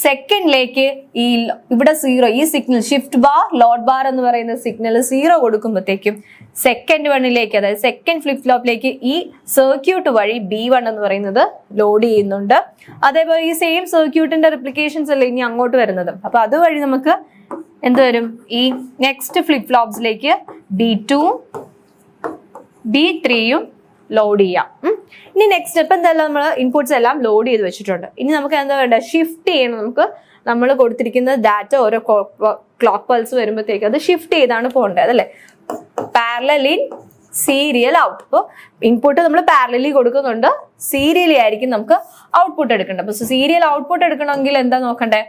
സെക്കൻഡിലേക്ക് ഈ ഇവിടെ 0, ഈ signal shift bar load bar എന്ന് പറയുന്ന സിഗ്നൽ 0 കൊടുക്കുമ്പോഴത്തേക്കും സെക്കൻഡ് വണ്ണിലേക്ക്, അതായത് സെക്കൻഡ് ഫ്ലിപ്പ് ഫ്ലോപ്പിലേക്ക് ഈ സർക്യൂട്ട് വഴി B1 എന്ന് പറയുന്നത് ലോഡ് ചെയ്യുന്നുണ്ട്. അതേപോലെ ഈ സെയിം സർക്യൂട്ടിന്റെ റിപ്ലിക്കേഷൻസ് അല്ലേ ഇനി അങ്ങോട്ട് വരുന്നത്. അപ്പൊ അതുവഴി നമുക്ക് എന്ത് വരും, ഈ നെക്സ്റ്റ് ഫ്ലിപ്പ് ഫ്ലോപ്സിലേക്ക് B2 B3യും ലോഡ് ചെയ്യാം. ഇനി നെക്സ്റ്റ് സ്റ്റെപ്പ് എന്തായാലും നമ്മൾ ഇൻപുട്സ് എല്ലാം ലോഡ് ചെയ്ത് വെച്ചിട്ടുണ്ട്. ഇനി നമുക്ക് എന്താ വേണ്ട, ഷിഫ്റ്റ് ചെയ്യണം. നമ്മൾ കൊടുത്തിരിക്കുന്ന ഡാറ്റ ഓരോ ക്ലോക്ക് പൾസ് വരുമ്പോഴത്തേക്ക് അത് ഷിഫ്റ്റ് ചെയ്താണ് പോകേണ്ടത്, അതല്ലേ. Parallel in serial out. അപ്പോൾ ഇൻപുട്ട് നമ്മൾ പാരലലി കൊടുക്കുന്നുണ്ട്, സീരിയലി ആയിരിക്കും നമുക്ക് ഔട്ട്പുട്ട് എടുക്കേണ്ടത്. അപ്പോൾ സീരിയൽ ഔട്ട്പുട്ട് എടുക്കണമെങ്കിൽ എന്താ നോക്കണ്ടേ,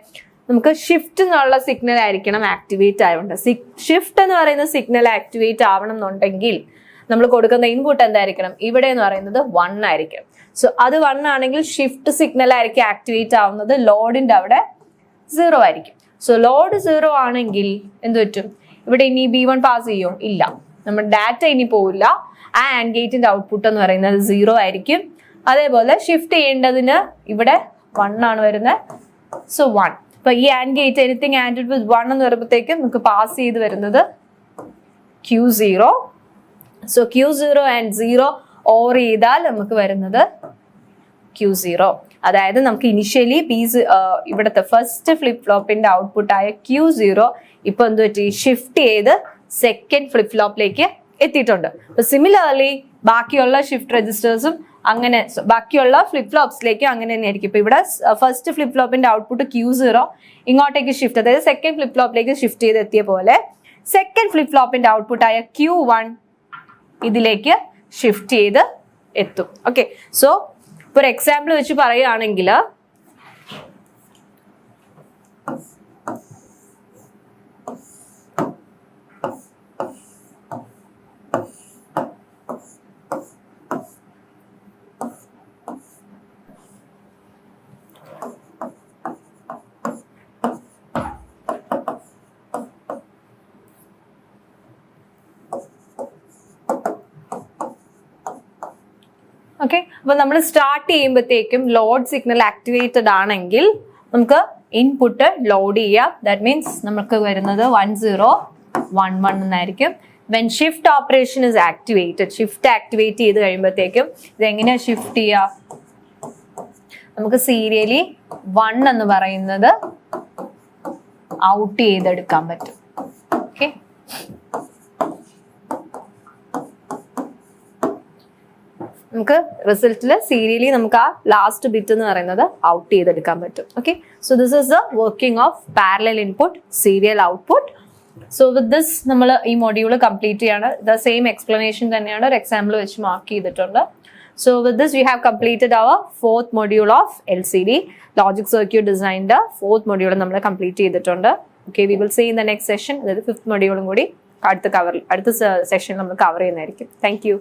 നമുക്ക് ഷിഫ്റ്റ് എന്നുള്ള സിഗ്നൽ ആയിരിക്കണം ആക്ടിവേറ്റ് ആയതുകൊണ്ട്. ഷിഫ്റ്റ് എന്ന് പറയുന്ന സിഗ്നൽ ആക്ടിവേറ്റ് ആവണം എന്നുണ്ടെങ്കിൽ നമ്മൾ കൊടുക്കുന്ന ഇൻപുട്ട് എന്തായിരിക്കണം, ഇവിടെ എന്ന് പറയുന്നത് 1 ആയിരിക്കും. സോ അത് 1 ആണെങ്കിൽ ഷിഫ്റ്റ് സിഗ്നൽ ആയിരിക്കും ആക്ടിവേറ്റ് ആവുന്നത്, ലോഡിന്റെ അവിടെ 0 ആയിരിക്കും. സോ ലോഡ് 0 ആണെങ്കിൽ എന്ത് പറ്റും, ഇവിടെ ഇനി B1 പാസ് ചെയ്യോ, ഇല്ല, നമ്മുടെ ഡാറ്റ ഇനി പോവില്ല. ആ ആൻഡ് ഗേറ്റിന്റെ ഔട്ട്പുട്ട് എന്ന് പറയുന്നത് 0 ആയിരിക്കും. അതേപോലെ ഷിഫ്റ്റ് ചെയ്യേണ്ടതിന് ഇവിടെ 1 ആണ് വരുന്നത്. സോ 1. അപ്പൊ ഈ and gate anything and with 1 എന്ന് പറയുമ്പോഴത്തേക്കും നമുക്ക് പാസ് ചെയ്ത് വരുന്നത് Q0. So Q0 and 0 or ചെയ്താൽ നമുക്ക് വരുന്നത് Q0. അതായത് നമുക്ക് ഇനിഷ്യലി ഇവിടുത്തെ ഫസ്റ്റ് ഫ്ലിപ്പ് ഫ്ലോപ്പിന്റെ ഔട്ട്പുട്ട് ആയ Q0 ഇപ്പൊ എന്ത് പറ്റി, ഷിഫ്റ്റ് ചെയ്ത് സെക്കൻഡ് ഫ്ലിപ്പ് ഫ്ലോപ്പിലേക്ക് എത്തിയിട്ടുണ്ട്. അപ്പൊ സിമിലർലി ബാക്കിയുള്ള ഷിഫ്റ്റ് രജിസ്റ്റേഴ്സും അങ്ങനെ ബാക്കിയുള്ള ഫ്ലിപ്പ് ഫ്ലോപ്സിലേക്ക് അങ്ങനെ തന്നെ ആയിരിക്കും. ഇപ്പൊ ഇവിടെ ഫസ്റ്റ് ഫ്ലിപ്പ് ഫ്ലോപ്പിന്റെ ഔട്ട്പുട്ട് Q0 ഇങ്ങോട്ടേക്ക് ഷിഫ്റ്റ്, അതായത് സെക്കൻഡ് ഫ്ലിപ്പ് ഫ്ലോപ്പിലേക്ക് ഷിഫ്റ്റ് ചെയ്ത് എത്തിയ പോലെ സെക്കൻഡ് ഫ്ലിപ്പ് ഫ്ലോപ്പിന്റെ ഔട്ട്പുട്ട് ആയ Q1 ഇതിലേക്ക് ഷിഫ്റ്റ് ചെയ്ത് എത്തും. ഓക്കെ, സോ ഒരു എക്സാമ്പിൾ വെച്ച് പറയുകയാണെങ്കിൽ ഓക്കെ, അപ്പൊ നമ്മൾ സ്റ്റാർട്ട് ചെയ്യുമ്പോഴത്തേക്കും ലോഡ് സിഗ്നൽ ആക്ടിവേറ്റഡ് ആണെങ്കിൽ നമുക്ക് ഇൻപുട്ട് ലോഡ് ചെയ്യാം. ദാറ്റ് മീൻസ് നമുക്ക് വരുന്നത് 1011 എന്നായിരിക്കും. When shift operation is activated, shift activate ചെയ്ത് കഴിയുമ്പോഴത്തേക്കും ഇതെങ്ങനെയാ ഷിഫ്റ്റ് ചെയ്യുക, നമുക്ക് സീരിയലി 1 എന്ന് പറയുന്നത് ഔട്ട് ചെയ്തെടുക്കാൻ പറ്റും. ഓക്കെ, നമുക്ക് റിസൾട്ടിൽ സീരിയലി നമുക്ക് ആ ലാസ്റ്റ് ബിറ്റ് എന്ന് പറയുന്നത് ഔട്ട് ചെയ്തെടുക്കാൻ പറ്റും. Okay, so this is the working of parallel input serial output. So with this നമ്മൾ ഈ മൊഡ്യൂൾ കംപ്ലീറ്റ് ചെയ്യാണ്. ദ സെയിം എക്സ്പ്ലനേഷൻ തന്നെയാണ് ഒരു എക്സാമ്പിൾ വെച്ച് മാർക്ക് ചെയ്തിട്ടുണ്ട്. So with this we have completed our 4th module of LCD logic circuit ഡിസൈനിന്റെ 4th module നമ്മൾ complete ചെയ്തിട്ടുണ്ട്. Okay, we will see in the next session, അതായത് 5th മൊഡ്യൂളും കൂടി അടുത്ത സെഷനിൽ നമ്മൾ കവർ ചെയ്യുന്നതായിരിക്കും. Thank U.